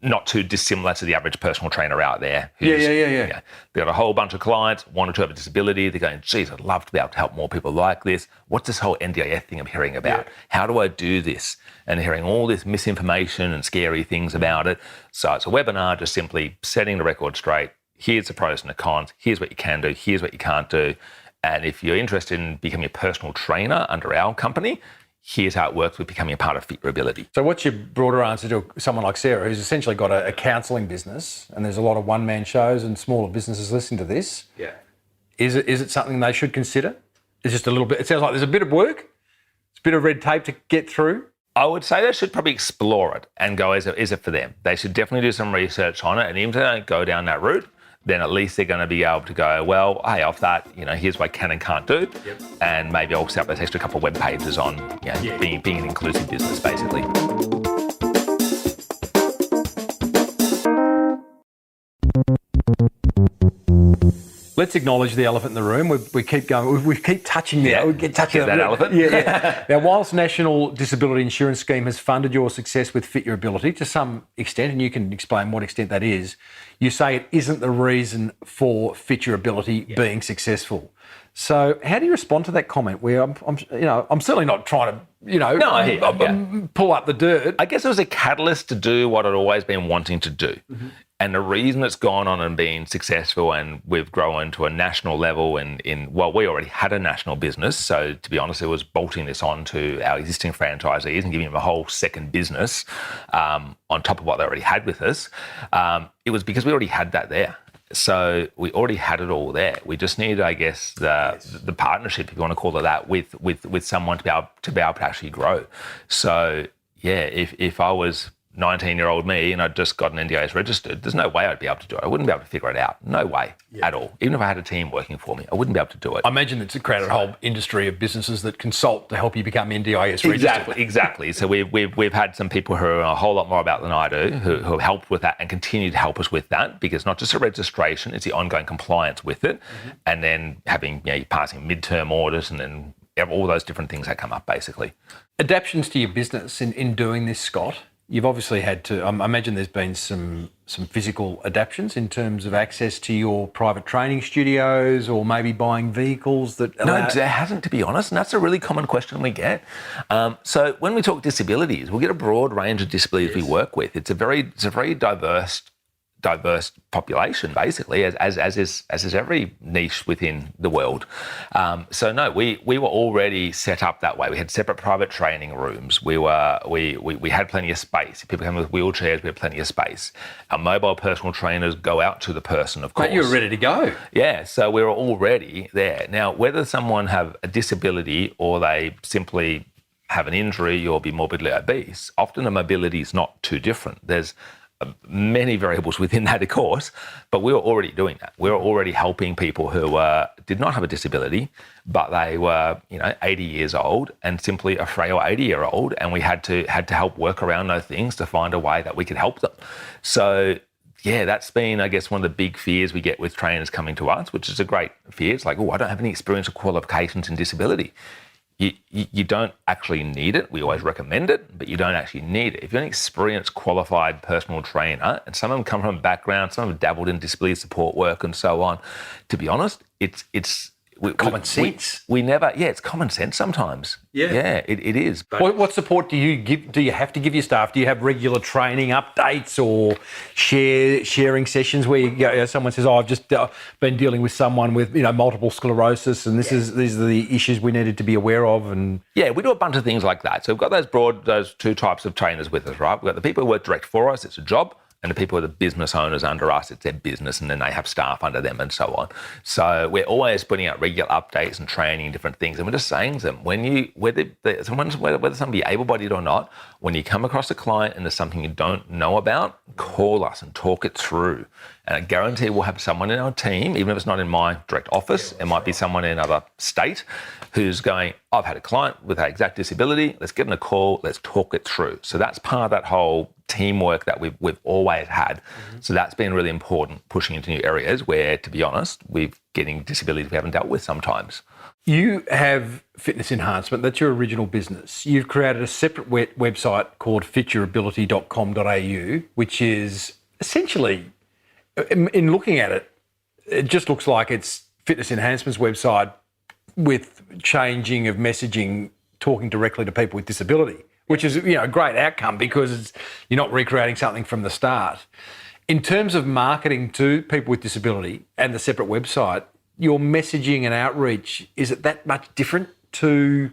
[SPEAKER 3] not too dissimilar to the average personal trainer out there.
[SPEAKER 1] Yeah.
[SPEAKER 3] They've got a whole bunch of clients, one or two have a disability. They're going, geez, I'd love to be able to help more people like this. What's this whole NDIS thing I'm hearing about? Yeah. How do I do this? And hearing all this misinformation and scary things about it. So it's a webinar just simply setting the record straight. Here's the pros and the cons. Here's what you can do. Here's what you can't do. And if you're interested in becoming a personal trainer under our company, here's how it works with becoming a part of Fit Your Ability.
[SPEAKER 1] So what's your broader answer to someone like Sarah, who's essentially got a counselling business, and there's a lot of one-man shows and smaller businesses listening to this?
[SPEAKER 3] Yeah.
[SPEAKER 1] Is it something they should consider? It's just a little bit, it sounds like there's a bit of work, it's a bit of red tape to get through.
[SPEAKER 3] I would say they should probably explore it and go, is it for them? They should definitely do some research on it, and even if they don't go down that route, then at least they're going to be able to go, well, hey, off that, here's what I can and can't do. Yep. And maybe I'll set up those extra couple of web pages on being an inclusive business, basically.
[SPEAKER 1] Let's acknowledge the elephant in the room. We keep going. We keep touching that.
[SPEAKER 3] Yeah.
[SPEAKER 1] We get touching
[SPEAKER 3] that elephant.
[SPEAKER 1] Yeah. Now, whilst National Disability Insurance Scheme has funded your success with Fit Your Ability to some extent, and you can explain what extent that is, you say it isn't the reason for Fit Your Ability being successful. So, how do you respond to that comment? Where I'm certainly not trying to, pull up the dirt.
[SPEAKER 3] I guess it was a catalyst to do what I'd always been wanting to do. Mm-hmm. And the reason it's gone on and been successful, and we've grown to a national level we already had a national business. So to be honest, it was bolting this on to our existing franchisees and giving them a whole second business on top of what they already had with us. It was because we already had that there. So we already had it all there. We just needed, I guess, the partnership, if you want to call it that, with someone to be able to actually grow. So yeah, if I was 19-year-old me and I'd just got an NDIS registered, there's no way I'd be able to do it. I wouldn't be able to figure it out. No way at all. Even if I had a team working for me, I wouldn't be able to do it.
[SPEAKER 1] I imagine it's created a whole industry of businesses that consult to help you become NDIS registered.
[SPEAKER 3] Exactly. So we've had some people who are a whole lot more about than I do who have helped with that and continue to help us with that, because not just a registration, it's the ongoing compliance with it, and then having passing midterm audits and then all those different things that come up, basically.
[SPEAKER 1] Adaptations to your business in doing this, Scott. You've obviously had to, I imagine there's been some physical adaptations in terms of access to your private training studios, or maybe buying vehicles that...
[SPEAKER 3] No, there hasn't, to be honest, and that's a really common question we get. So when we talk disabilities, we get a broad range of disabilities we work with. It's a very diverse population, basically, as is every niche within the world. So no, we were already set up that way. We had separate private training rooms. We had plenty of space. If people come with wheelchairs, we had plenty of space. Our mobile personal trainers go out to the person, of course.
[SPEAKER 1] But you were ready to go.
[SPEAKER 3] Yeah, so we were already there. Now, whether someone have a disability or they simply have an injury or be morbidly obese, often the mobility is not too different. There's many variables within that, of course, but we were already doing that. We were already helping people who did not have a disability, but they were 80 years old and simply a frail 80-year-old, and we had to help work around those things to find a way that we could help them. So yeah, that's been, I guess, one of the big fears we get with trainers coming to us, which is a great fear. It's like, I don't have any experience or qualifications in disability. You don't actually need it. We always recommend it, but you don't actually need it. If you're an experienced, qualified personal trainer, and some of them come from a background, some have dabbled in disability support work and so on, to be honest, it's
[SPEAKER 1] common sense.
[SPEAKER 3] It's common sense sometimes. Yeah, it is.
[SPEAKER 1] What support do you give? Do you have to give your staff? Do you have regular training updates or sharing sessions where someone says, "I've just been dealing with someone with multiple sclerosis, and these are the issues we needed to be aware of"? And
[SPEAKER 3] yeah, we do a bunch of things like that. So we've got those two types of trainers with us, right? We've got the people who work direct for us; it's a job. And the people who are the business owners under us, it's their business, and then they have staff under them and so on. So we're always putting out regular updates and training, different things. And we're just saying to them, whether someone be able-bodied or not, when you come across a client and there's something you don't know about, call us and talk it through. And I guarantee we'll have someone in our team, even if it's not in my direct office, it might be someone in another state who's going, I've had a client with that exact disability, let's give them a call, let's talk it through. So that's part of that whole teamwork that we've always had. Mm-hmm. So that's been really important, pushing into new areas where, to be honest, we're getting disabilities we haven't dealt with sometimes.
[SPEAKER 1] You have Fitness Enhancement, that's your original business. You've created a separate website called fityourability.com.au, which is essentially, in looking at it, it just looks like it's Fitness Enhancement's website with changing of messaging, talking directly to people with disability, which is a great outcome because you're not recreating something from the start. In terms of marketing to people with disability and the separate website, your messaging and outreach, is it that much different to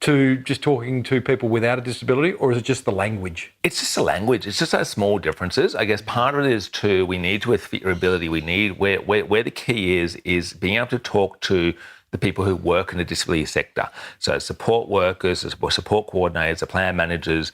[SPEAKER 1] to just talking to people without a disability, or is it just the language?
[SPEAKER 3] It's just the language. It's just those small differences. I guess part of it is too, we need to, with fit your ability, we need, where the key is being able to talk to the people who work in the disability sector. So support workers, support coordinators, the plan managers,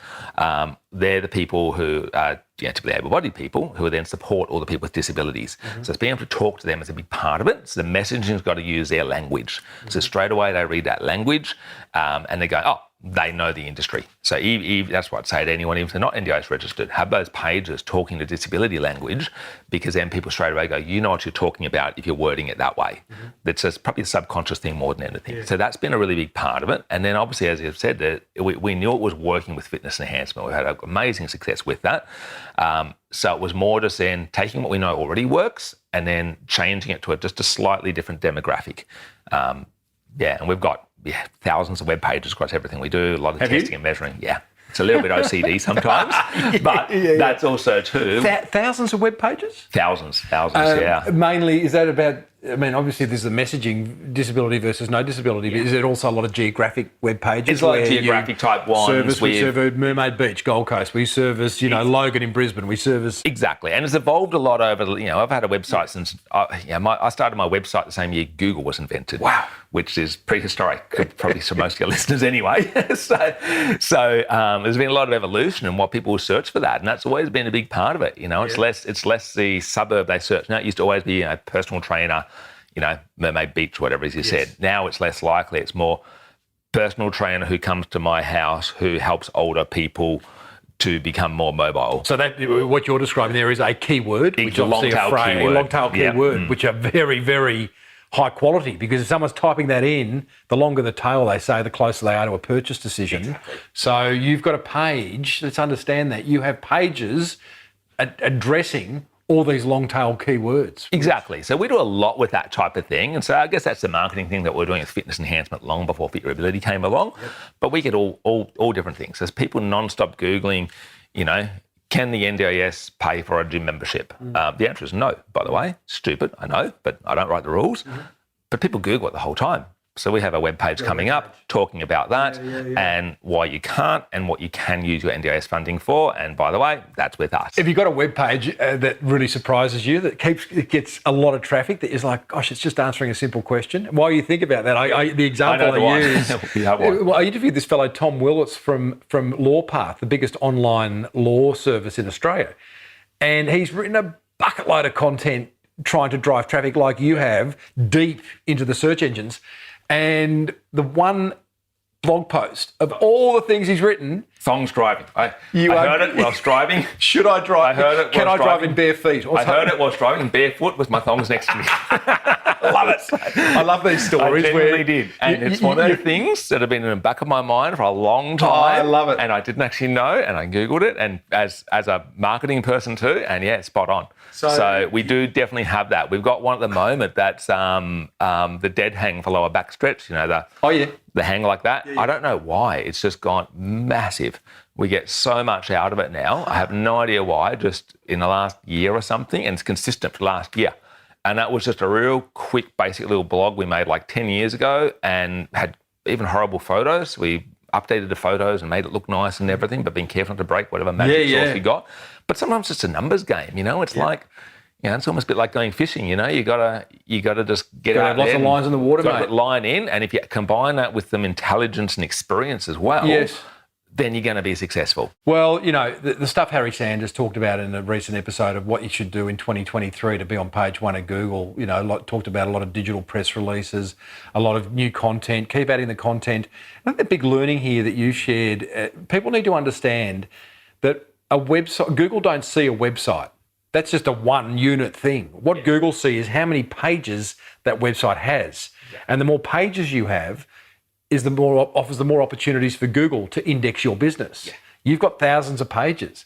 [SPEAKER 3] they're the people who are typically able-bodied people who then support all the people with disabilities. So it's being able to talk to them is a big part of it. So the messaging's got to use their language. So straight away they read that language and they go, oh, they know the industry. So that's what I'd say to anyone, even if they're not NDIS registered, have those pages talking to disability language, because then people straight away go, you know what you're talking about if you're wording it that way. That's just probably the subconscious thing more than anything. So that's been a really big part of it. And then obviously, as you've said, we knew it was working with fitness enhancement. We've had amazing success with that. So it was more just then taking what we know already works and then changing it to just a slightly different demographic. And we've got thousands of web pages across everything we do, a lot of testing and measuring. Yeah. It's a little bit OCD sometimes, but that's also too.
[SPEAKER 1] Thousands of web pages?
[SPEAKER 3] Thousands, yeah.
[SPEAKER 1] Mainly, is that about, I mean, obviously there's the messaging, disability versus no disability, but is it also a lot of geographic web pages?
[SPEAKER 3] It's like geographic type ones.
[SPEAKER 1] We service Mermaid Beach, Gold Coast. We service, Logan in Brisbane. We service...
[SPEAKER 3] Exactly. And it's evolved a lot over, I've had a website since, I started my website the same year Google was invented. Wow. Which is prehistoric, probably for most of your listeners anyway. So there's been a lot of evolution in what people search for that, and that's always been a big part of it. It's less the suburb they search. Now it used to always be a personal trainer, Mermaid Beach, whatever as you said. Now it's less likely. It's more personal trainer who comes to my house who helps older people to become more mobile.
[SPEAKER 1] So that what you're describing there is a keyword, which is obviously
[SPEAKER 3] a
[SPEAKER 1] long-tail keyword, which are very, very high quality, because if someone's typing that in, the longer the tail they say, the closer they are to a purchase decision. Exactly. So you've got a page, let's understand that. You have pages addressing all these long tail keywords.
[SPEAKER 3] Exactly. So we do a lot with that type of thing. And so I guess that's the marketing thing that we're doing with fitness enhancement long before Fit Your Ability came along. Yep. But we get all different things. There's people non-stop Googling, can the NDIS pay for a gym membership? The answer is no, by the way. Stupid, I know, but I don't write the rules. But people Google it the whole time. So we have a web page coming up talking about that and why you can't and what you can use your NDIS funding for. And by the way, that's with us.
[SPEAKER 1] Have you got a web page that really surprises you, that gets a lot of traffic, that is like, gosh, it's just answering a simple question? While you think about that, the example I use, I interviewed this fellow, Tom Willits from LawPath, the biggest online law service in Australia. And he's written a bucket load of content trying to drive traffic like you have deep into the search engines. And the one blog post of all the things he's written...
[SPEAKER 3] Thongs driving. I heard it whilst driving.
[SPEAKER 1] Should I drive?
[SPEAKER 3] I heard it.
[SPEAKER 1] Can I drive in bare feet?
[SPEAKER 3] I heard it whilst driving barefoot with my thongs next to me. Love it.
[SPEAKER 1] I love these stories.
[SPEAKER 3] I genuinely did. And it's one of those things that have been in the back of my mind for a long time.
[SPEAKER 1] I love it.
[SPEAKER 3] And I didn't actually know, and I Googled it, and as a marketing person too, and spot on. So we do definitely have that. We've got one at the moment that's the dead hang for lower back stretch, the hang like that. I don't know why. It's just gone massive. We get so much out of it now. I have no idea why, just in the last year or something, and it's consistent for last year. And that was just a real quick, basic little blog we made like 10 years ago and had even horrible photos. We updated the photos and made it look nice and everything, but being careful not to break whatever magic sauce we got. But sometimes it's a numbers game, It's like, it's almost a bit like going fishing, You gotta just get out there.
[SPEAKER 1] Lots of lines in the water, mate.
[SPEAKER 3] Put line in, and if you combine that with some intelligence and experience as well, then you're going to be successful.
[SPEAKER 1] Well, the stuff Harry Sanders talked about in a recent episode of what you should do in 2023 to be on page one of Google, talked about a lot of digital press releases, a lot of new content, keep adding the content. I think the big learning here that you shared, people need to understand that a website, Google don't see a website. That's just a one unit thing. What Google see is how many pages that website has. And the more pages you have, offers the more opportunities for Google to index your business. You've got thousands of pages.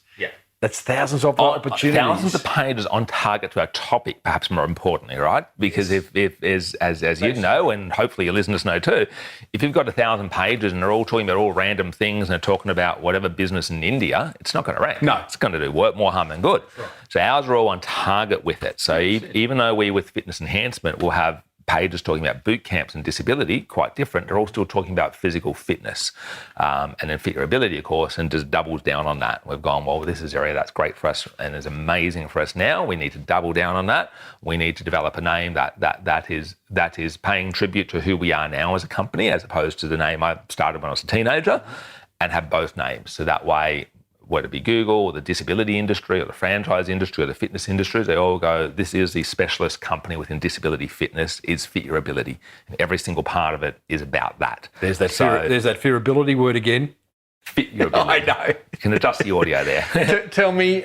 [SPEAKER 1] That's thousands of opportunities.
[SPEAKER 3] Thousands of pages on target to our topic, perhaps more importantly, right? Because if as you know, and hopefully your listeners know too, if you've got 1,000 pages and they're all talking about all random things and they're talking about whatever business in India, it's not going to rank.
[SPEAKER 1] No.
[SPEAKER 3] It's going to do more harm than good. Right. So ours are all on target with it. So even though we, with fitness enhancement, will have pages talking about boot camps and disability, quite different. They're all still talking about physical fitness and then fit your ability, of course, and just doubles down on that. We've gone, well, this is an area that's great for us and is amazing for us now. We need to double down on that. We need to develop a name that is paying tribute to who we are now as a company, as opposed to the name I started when I was a teenager, and have both names. So that way, whether it be Google or the disability industry or the franchise industry or the fitness industry, they all go, this is the specialist company within disability fitness, is Fit Your Ability. And every single part of it is about that.
[SPEAKER 1] There's that fearability word again.
[SPEAKER 3] Fit Your Ability.
[SPEAKER 1] I know.
[SPEAKER 3] You can adjust the audio there.
[SPEAKER 1] Tell me,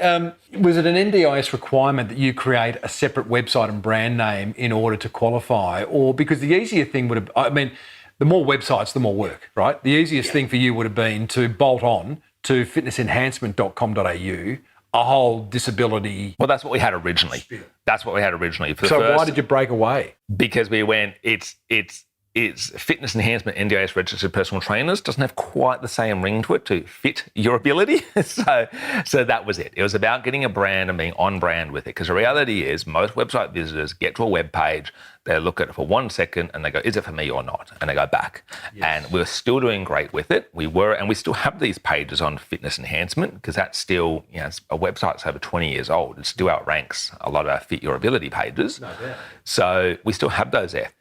[SPEAKER 1] was it an NDIS requirement that you create a separate website and brand name in order to qualify? Or because the easier thing would have, I mean, the more websites, the more work, right? The easiest thing for you would have been to bolt on to fitnessenhancement.com.au, a whole disability.
[SPEAKER 3] Well, that's what we had originally.
[SPEAKER 1] So why did you break away?
[SPEAKER 3] Because we went, it's fitness enhancement NDIS registered personal trainers doesn't have quite the same ring to it to fit your ability. So that was it. It was about getting a brand and being on brand with it. Because the reality is most website visitors get to a web page, they look at it for 1 second and they go, is it for me or not? And they go back. Yes. And we're still doing great with it. We were, and we still have these pages on fitness enhancement because that's still, it's a website that's over 20 years old. It still outranks a lot of our Fit Your Ability pages. No doubt. So we still have those there.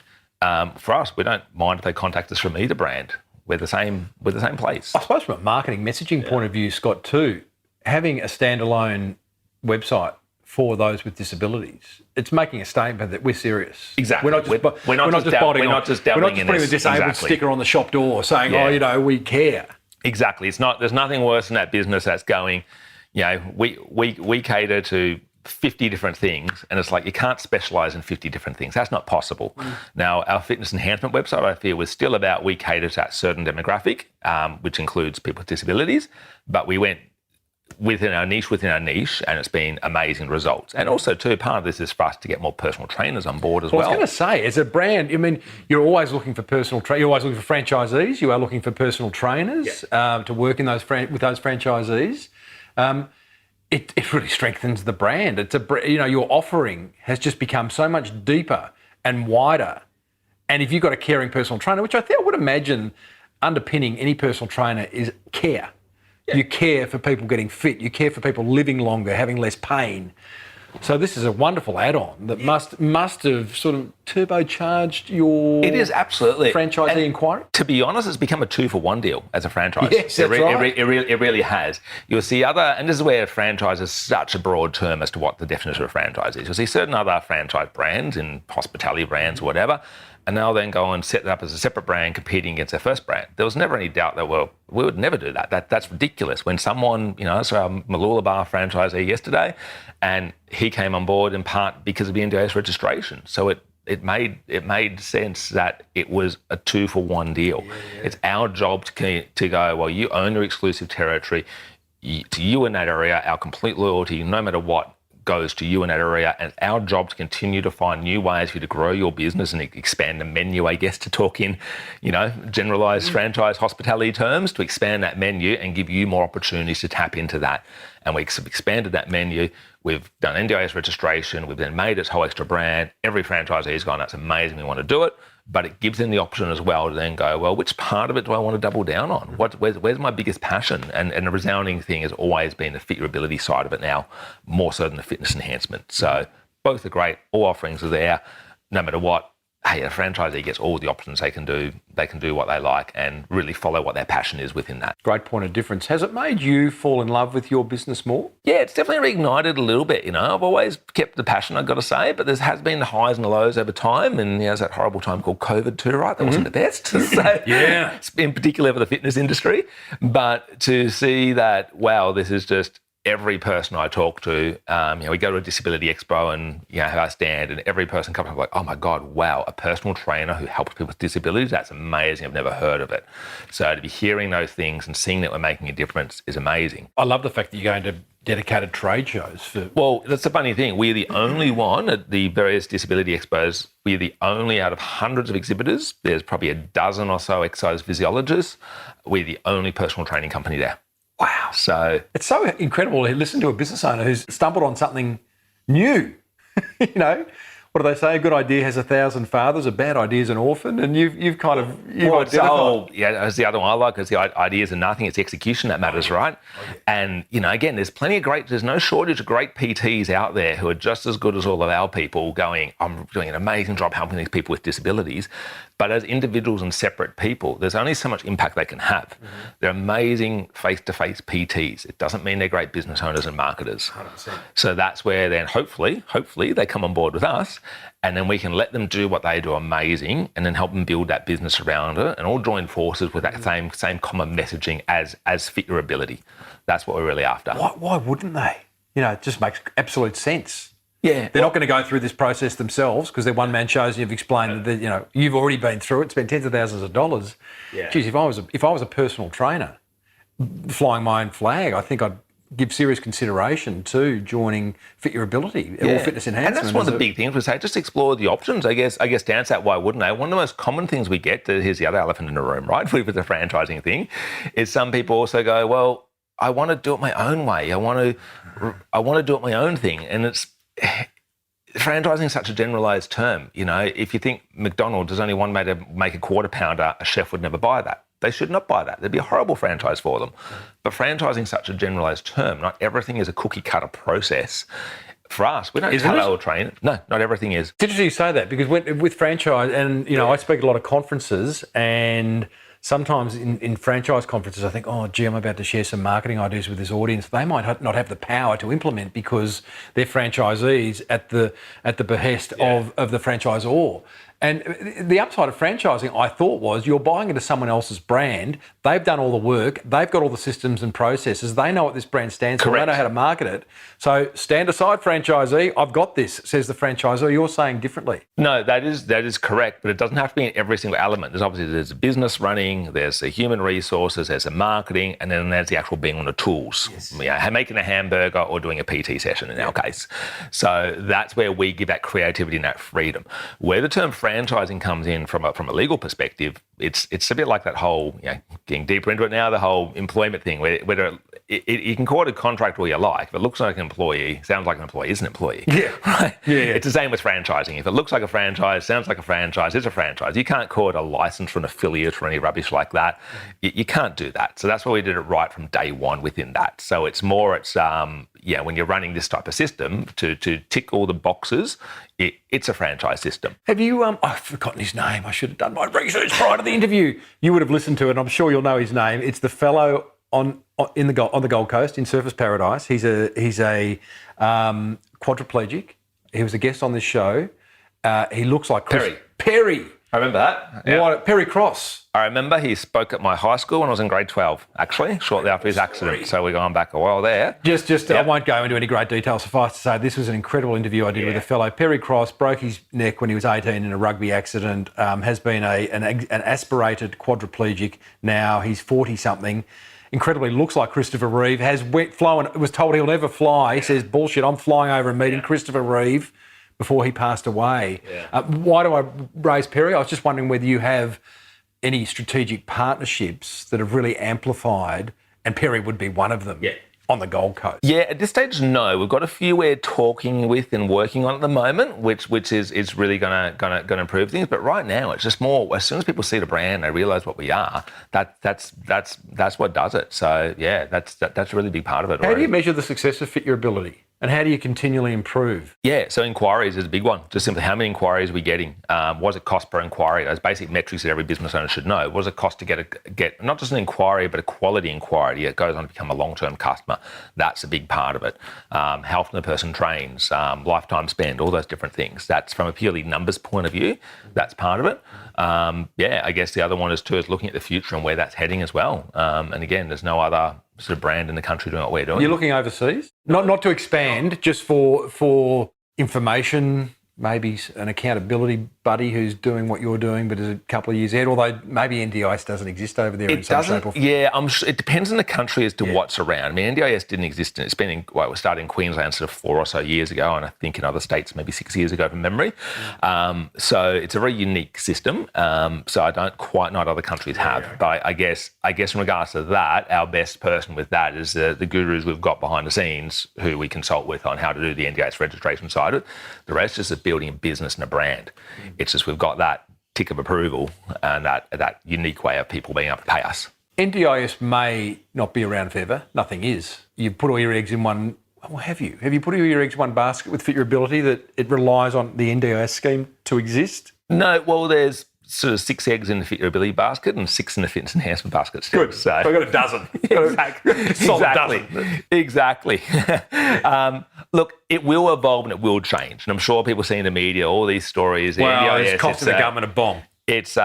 [SPEAKER 3] For us, we don't mind if they contact us from either brand. We're the same place.
[SPEAKER 1] I suppose from a marketing messaging point of view, Scott, too, having a standalone website for those with disabilities, it's making a statement that we're serious.
[SPEAKER 3] Exactly.
[SPEAKER 1] We're not just putting the disabled sticker on the shop door saying, we care.
[SPEAKER 3] Exactly. There's nothing worse than that business that's going, we cater to 50 different things, and it's like you can't specialise in 50 different things. That's not possible. Now, our fitness enhancement website, I feel, was still about we cater to that certain demographic, which includes people with disabilities, but we went within our niche, and it's been amazing results. And also, too, part of this is for us to get more personal trainers on board as well.
[SPEAKER 1] I was going to say, as a brand, I mean, you're always looking for you're always looking for franchisees. You are looking for personal trainers to work in with those franchisees. It really strengthens the brand. It's your offering has just become so much deeper and wider. And if you've got a caring personal trainer, which I would imagine underpinning any personal trainer is care. Yeah. You care for people getting fit. You care for people living longer, having less pain. So this is a wonderful add-on that must have sort of turbocharged your
[SPEAKER 3] It is absolutely
[SPEAKER 1] franchisee inquiry.
[SPEAKER 3] To be honest, it's become a 2-for-1 deal as a franchise.
[SPEAKER 1] Yes, that's right.
[SPEAKER 3] It really has. You'll see and this is where franchise is such a broad term as to what the definition of a franchise is. You'll see certain other franchise brands in hospitality brands or whatever, and they'll then go and set it up as a separate brand competing against their first brand. There was never any doubt that, we would never do that. That's ridiculous. When someone, so our Malula Bar franchisee yesterday, and he came on board in part because of the NDIS registration. So it made sense that it was a 2-for-1 deal. Yeah. It's our job to go, well, you own your exclusive territory. To you in that area, our complete loyalty, no matter what, goes to you in that area, and it's our job to continue to find new ways for you to grow your business and expand the menu, I guess, to talk in, generalised franchise hospitality terms, to expand that menu and give you more opportunities to tap into that. And we've expanded that menu. We've done NDIS registration. We've then made its whole extra brand. Every franchisee's gone, that's amazing, we want to do it. But it gives them the option as well to then go, well, which part of it do I want to double down on? Where's my biggest passion? And the resounding thing has always been the Fit Your Ability side of it now, more so than the fitness enhancement. So both are great. All offerings are there, no matter what. Hey, a franchisee gets all the options they can do. They can do what they like and really follow what their passion is within that.
[SPEAKER 1] Great point of difference. Has it made you fall in love with your business more?
[SPEAKER 3] Yeah, it's definitely reignited a little bit. I've always kept the passion, I've got to say, but there has been the highs and the lows over time. And there's that horrible time called COVID too, right? That wasn't the best. So,
[SPEAKER 1] yeah.
[SPEAKER 3] In particular for the fitness industry. But to see that, wow, this is just every person I talk to, we go to a disability expo and, have our stand, and every person comes up like, oh my God, wow, a personal trainer who helps people with disabilities, that's amazing. I've never heard of it. So to be hearing those things and seeing that we're making a difference is amazing.
[SPEAKER 1] I love the fact that you're going to dedicated trade shows.
[SPEAKER 3] Well, that's the funny thing. We're the only one at the various disability expos. We're the only out of hundreds of exhibitors. There's probably a dozen or so exercise physiologists. We're the only personal training company there.
[SPEAKER 1] Wow.
[SPEAKER 3] So
[SPEAKER 1] it's so incredible to listen to a business owner who's stumbled on something new. what do they say? A good idea has 1,000 fathers, a bad idea is an orphan. And you've identified.
[SPEAKER 3] That's the other one I like, is the ideas are nothing, it's the execution that matters, right? And, again, there's no shortage of great PTs out there who are just as good as all of our people going, I'm doing an amazing job helping these people with disabilities. But as individuals and separate people, there's only so much impact they can have. Mm-hmm. They're amazing face-to-face PTs. It doesn't mean they're great business owners and marketers.
[SPEAKER 1] 100%.
[SPEAKER 3] So that's where then hopefully they come on board with us, and then we can let them do what they do amazing and then help them build that business around it and all join forces with that same common messaging as fit your ability. That's what we're really after.
[SPEAKER 1] Why wouldn't they? It just makes absolute sense.
[SPEAKER 3] Yeah,
[SPEAKER 1] they're not going to go through this process themselves because they're one-man shows. And you've explained that you've already been through it, spent tens of thousands of dollars.
[SPEAKER 3] Yeah.
[SPEAKER 1] Geez, if I was a personal trainer, flying my own flag, I think I'd give serious consideration to joining Fit Your Ability or Fitness Enhancement.
[SPEAKER 3] And that's one of the big things we say. Just explore the options. I guess to answer that, why wouldn't they? One of the most common things we get, here's the other elephant in the room, right, with the franchising thing, is some people also go, well, I want to do it my own way. I want to do it my own thing, and it's. Franchising is such a generalised term. If you think McDonald's, there's only one way to make a quarter pounder, a chef would never buy that. They should not buy that. There'd be a horrible franchise for them. But franchising is such a generalised term. Not everything is a cookie cutter process. For us, we don't tailor or train. No, not everything is.
[SPEAKER 1] It's interesting you say that because with franchise, and I speak at a lot of conferences, and sometimes in franchise conferences, I think, oh, gee, I'm about to share some marketing ideas with this audience. They might not have the power to implement because they're franchisees at the behest of the franchisor. And the upside of franchising, I thought, was you're buying into someone else's brand. They've done all the work. They've got all the systems and processes. They know what this brand stands for. They know how to market it. So stand aside, franchisee. I've got this, says the franchisor. You're saying differently.
[SPEAKER 3] No, that is correct, but it doesn't have to be in every single element. There's a business running, there's the human resources, there's the marketing, and then there's the actual being on the tools. Yes. Making a hamburger or doing a PT session in our case. So that's where we give that creativity and that freedom. Where the term franchising comes in from a legal perspective, it's a bit like that whole, getting deeper into it now, the whole employment thing, whether you can call it a contract all you like. If it looks like an employee, sounds like an employee, is an employee.
[SPEAKER 1] Yeah.
[SPEAKER 3] Right?
[SPEAKER 1] Yeah.
[SPEAKER 3] It's the same with franchising. If it looks like a franchise, sounds like a franchise, it's a franchise. You can't call it a license or an affiliate or any rubbish like that. You can't do that. So that's why we did it right from day one within that. So it's when you're running this type of system to tick all the boxes, it's a franchise system.
[SPEAKER 1] Have you, I've forgotten his name. I should have done my research prior to the interview. You would have listened to it, and I'm sure you'll know his name. It's the fellow on the Gold Coast in Surfers Paradise. He's a quadriplegic. He was a guest on this show. He looks like Perry.
[SPEAKER 3] I remember that.
[SPEAKER 1] Yeah. Perry Cross.
[SPEAKER 3] I remember he spoke at my high school when I was in grade 12, actually, shortly after his accident. So we're going back a while there.
[SPEAKER 1] I won't go into any great detail. Suffice to say, this was an incredible interview I did with a fellow. Perry Cross broke his neck when he was 18 in a rugby accident, has been an aspirated quadriplegic now. He's 40-something. Incredibly looks like Christopher Reeve, was told he'll never fly. He says, bullshit, I'm flying over and meeting Christopher Reeve before he passed away. Yeah. Why do I raise Perry? I was just wondering whether you have any strategic partnerships that have really amplified, and Perry would be one of them, on the Gold Coast.
[SPEAKER 3] Yeah, at this stage, no. We've got a few we're talking with and working on at the moment, which is really gonna improve things. But right now, it's just more. As soon as people see the brand, they realise what we are. That's what does it. So yeah, that's a really big part of it.
[SPEAKER 1] How do you measure the success of Fit Your Ability? And how do you continually improve?
[SPEAKER 3] Yeah, so inquiries is a big one. Just simply how many inquiries are we getting? What does it cost per inquiry? Those basic metrics that every business owner should know. What does it cost to get not just an inquiry, but a quality inquiry? It goes on to become a long-term customer. That's a big part of it. How often the person trains, lifetime spend, all those different things. That's from a purely numbers point of view. That's part of it. I guess the other one is looking at the future and where that's heading as well. And again, there's no other sort of brand in the country doing what we're doing.
[SPEAKER 1] You're looking overseas? Not to expand, just for information, maybe an accountability buddy who's doing what you're doing but is a couple of years ahead, although maybe NDIS doesn't exist over there in some shape or form.
[SPEAKER 3] Yeah, I'm sure it depends on the country as to what's around. I mean, NDIS didn't exist. It was started in Queensland sort of 4 or so years ago, and I think in other states maybe 6 years ago from memory. So it's a very unique system. So I don't quite know what other countries have. But I guess in regards to that, our best person with that is the gurus we've got behind the scenes who we consult with on how to do the NDIS registration side of it. The rest is building a business and a brand. It's just we've got that tick of approval and that unique way of people being able to pay us.
[SPEAKER 1] NDIS may not be around forever. Nothing is. You've put all your eggs in one. Well, have you? Have you put all your eggs in one basket with Fit Your Ability that it relies on the NDIS scheme to exist?
[SPEAKER 3] No, well, there's sort of 6 eggs in the Fit Your Ability basket and 6 in the fitness enhancement basket still.
[SPEAKER 1] Good. So I've got a dozen.
[SPEAKER 3] Exactly. Look, it will evolve and it will change. And I'm sure people see in the media all these stories.
[SPEAKER 1] Well, it's costing the government a bomb.
[SPEAKER 3] There's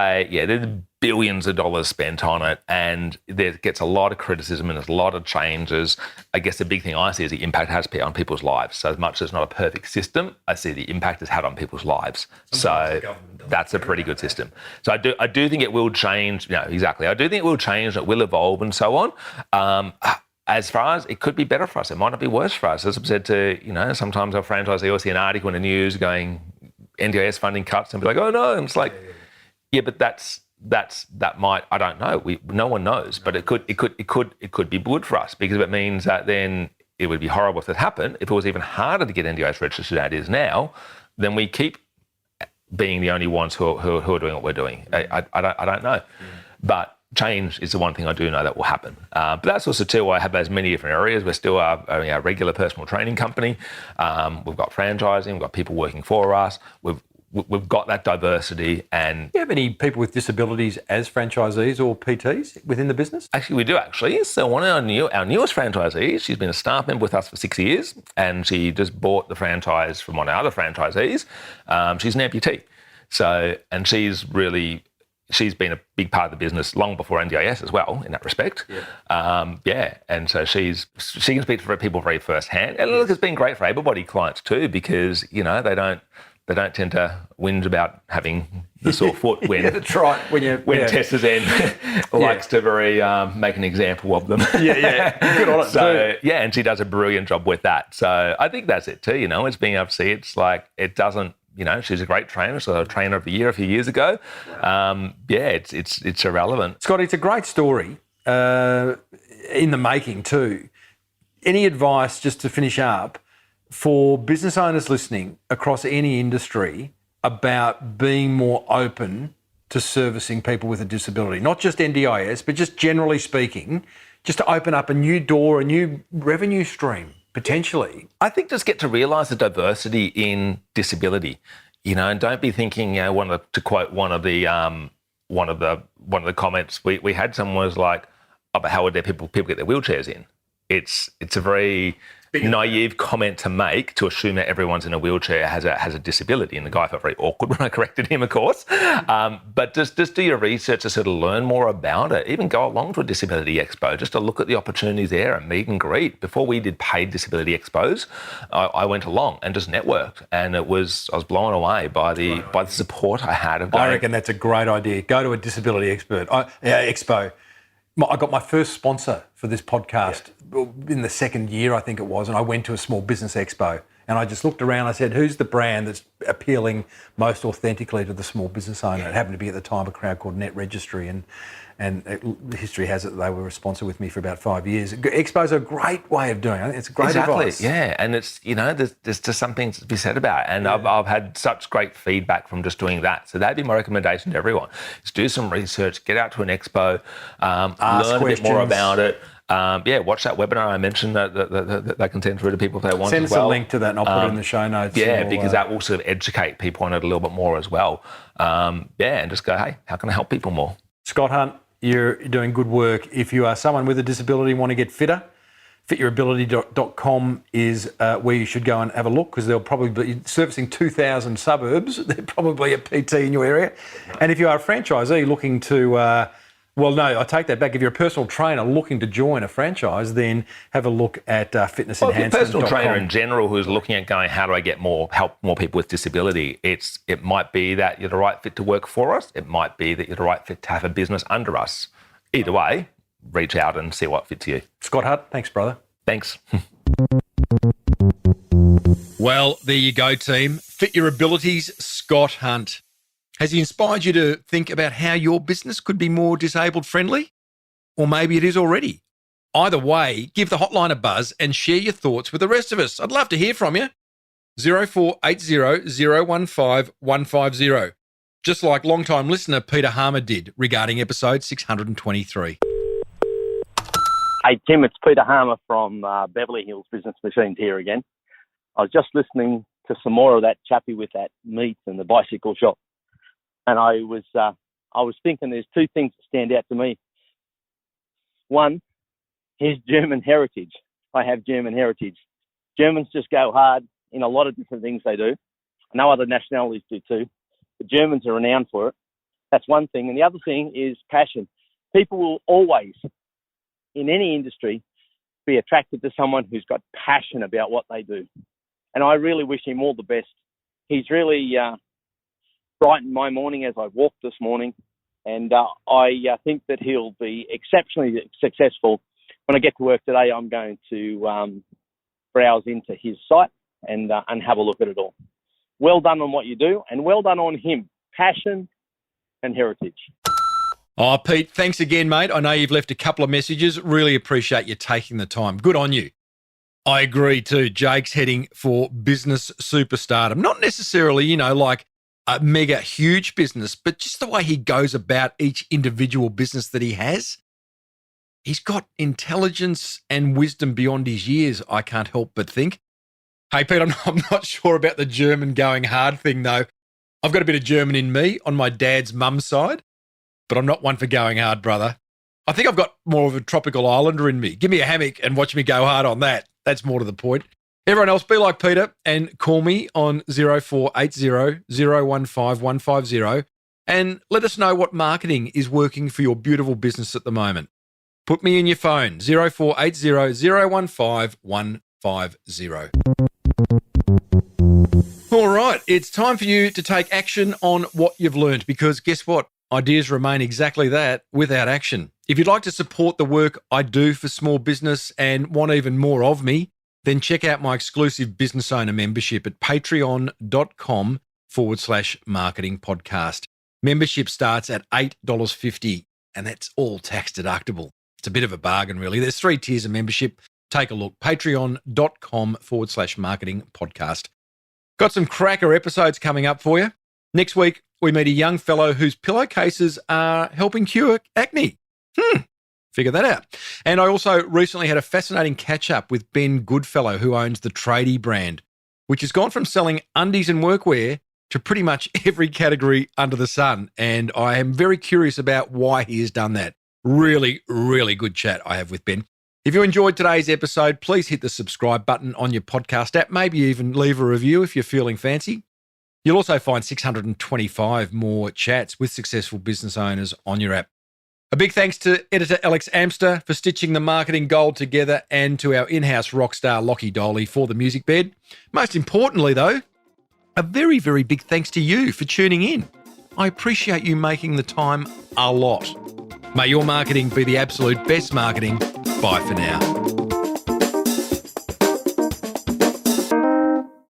[SPEAKER 3] billions of dollars spent on it, and there gets a lot of criticism and there's a lot of changes. I guess the big thing I see is the impact it has on people's lives. So as much as it's not a perfect system, I see the impact it's had on people's lives. So that's a pretty good system. So I do think it will change. Exactly. I do think it will change, it will evolve and so on. As far as it could be better for us, it might not be worse for us. As I've said to, sometimes our franchisee will see an article in the news going NDIS funding cuts and be like, oh no, and it's like, yeah, but that might, I don't know. No one knows, but it could be good for us, because if it means that then it would be horrible if it happened. If it was even harder to get NDIS registered than it is now, then we keep being the only ones who are doing what we're doing. I don't know, but change is the one thing I do know that will happen. But that's also too why I have those many different areas. We're still a regular personal training company. We've got franchising. We've got people working for us. We've got that diversity. And
[SPEAKER 1] do you have any people with disabilities as franchisees or PTs within the business?
[SPEAKER 3] Actually, we do actually. So one of our newest franchisees, she's been a staff member with us for 6 years, and she just bought the franchise from one of our other franchisees. She's an amputee. And she's been a big part of the business long before NDIS as well, in that respect. Yeah. And so she can speak for people very firsthand. And look, it's been great for able-bodied clients too, because, they don't tend to whinge about having the sore foot when
[SPEAKER 1] that's right. When
[SPEAKER 3] Tessa's in likes to make an example of them.
[SPEAKER 1] Good on it.
[SPEAKER 3] So and she does a brilliant job with that. So I think that's it too. It's being able to see. It's like it doesn't. She's a great trainer. So a trainer of the year a few years ago. It's irrelevant.
[SPEAKER 1] Scott, it's a great story in the making too. Any advice, just to finish up, for business owners listening across any industry about being more open to servicing people with a disability? Not just NDIS, but just generally speaking, just to open up a new door, a new revenue stream, potentially.
[SPEAKER 3] I think just get to realise the diversity in disability, and don't be thinking, to quote one of the comments we had, someone was like, oh, but how would people get their wheelchairs in? It's a very naive comment to make, to assume that everyone's in a wheelchair has a disability. And the guy felt very awkward when I corrected him, of course. But just do your research to sort of learn more about it. Even go along to a disability expo just to look at the opportunities there and meet and greet. Before we did paid disability expos, I went along and just networked, and I was blown away by the support I had of going.
[SPEAKER 1] I reckon that's a great idea. Go to a disability expo. I got my first sponsor for this podcast in the second year, I think it was, and I went to a small business expo, and I just looked around. I said, who's the brand that's appealing most authentically to the small business owner? It happened to be at the time a crowd called Net Registry, and history has it that they were a sponsor with me for about 5 years. Expos are a great way of doing it. I think it's great advice.
[SPEAKER 3] Yeah, and it's, there's just something to be said about it. And I've had such great feedback from just doing that. So that'd be my recommendation to everyone. Is do some research, get out to an expo, learn a bit more about it. Watch that webinar I mentioned that they can send through to people if they want
[SPEAKER 1] Send
[SPEAKER 3] as well.
[SPEAKER 1] Send us a link to that and I'll put it in the show notes.
[SPEAKER 3] Yeah, because that will sort of educate people on it a little bit more as well. And just go, hey, how can I help people more?
[SPEAKER 1] Scott Hunt, you're doing good work. If you are someone with a disability and want to get fitter, fityourability.com is where you should go and have a look, because they'll probably be servicing 2,000 suburbs. They're probably a PT in your area. And if you are a franchisee looking to, I take that back. If you're a personal trainer looking to join a franchise, then have a look at fitnessenhancement.com.
[SPEAKER 3] If you're a personal trainer in general who's looking at going, how do I get help more people with disability? It might be that you're the right fit to work for us. It might be that you're the right fit to have a business under us. Either way, reach out and see what fits you.
[SPEAKER 1] Scott Hunt, thanks, brother.
[SPEAKER 3] Thanks.
[SPEAKER 1] Well, there you go, team. Fit Your Abilities, Scott Hunt. Has he inspired you to think about how your business could be more disabled friendly? Or maybe it is already. Either way, give the hotline a buzz and share your thoughts with the rest of us. I'd love to hear from you. 0480 015 150, just like long-time listener Peter Harmer did regarding episode 623.
[SPEAKER 4] Hey, Tim, it's Peter Harmer from Beverly Hills Business Machines here again. I was just listening to some more of that chappie with that meat and the bicycle shop. And I was thinking there's two things that stand out to me. One, his German heritage. I have German heritage. Germans just go hard in a lot of different things they do. I know other nationalities do too. The Germans are renowned for it. That's one thing. And the other thing is passion. People will always, in any industry, be attracted to someone who's got passion about what they do. And I really wish him all the best. He's really brightened my morning as I walked this morning. And I think that he'll be exceptionally successful. When I get to work today, I'm going to browse into his site and have a look at it all. Well done on what you do, and well done on him. Passion and heritage.
[SPEAKER 1] Oh, Pete, thanks again, mate. I know you've left a couple of messages. Really appreciate you taking the time. Good on you. I agree too. Jake's heading for business superstardom. Not necessarily, like a mega huge business, but just the way he goes about each individual business that he has. He's got intelligence and wisdom beyond his years, I can't help but think. Hey, Pete, I'm not sure about the German going hard thing, though. I've got a bit of German in me on my dad's mum's side, but I'm not one for going hard, brother. I think I've got more of a tropical islander in me. Give me a hammock and watch me go hard on that. That's more to the point. Everyone else, be like Peter and call me on 0480 015 150 and let us know what marketing is working for your beautiful business at the moment. Put me in your phone, 0480 015 150. All right, it's time for you to take action on what you've learned, because guess what? Ideas remain exactly that, without action. If you'd like to support the work I do for small business and want even more of me, then check out my exclusive business owner membership at patreon.com/marketing podcast. Membership starts at $8.50, and that's all tax deductible. It's a bit of a bargain, really. There's 3 tiers of membership. Take a look, patreon.com/marketing podcast. Got some cracker episodes coming up for you. Next week, we meet a young fellow whose pillowcases are helping cure acne. Figure that out. And I also recently had a fascinating catch-up with Ben Goodfellow, who owns the Tradie brand, which has gone from selling undies and workwear to pretty much every category under the sun. And I am very curious about why he has done that. Really, really good chat I have with Ben. If you enjoyed today's episode, please hit the subscribe button on your podcast app. Maybe even leave a review if you're feeling fancy. You'll also find 625 more chats with successful business owners on your app. A big thanks to editor Alex Amster for stitching the marketing gold together, and to our in-house rock star Lockie Doley for the music bed. Most importantly, though, a very, very big thanks to you for tuning in. I appreciate you making the time a lot. May your marketing be the absolute best marketing. Bye for now.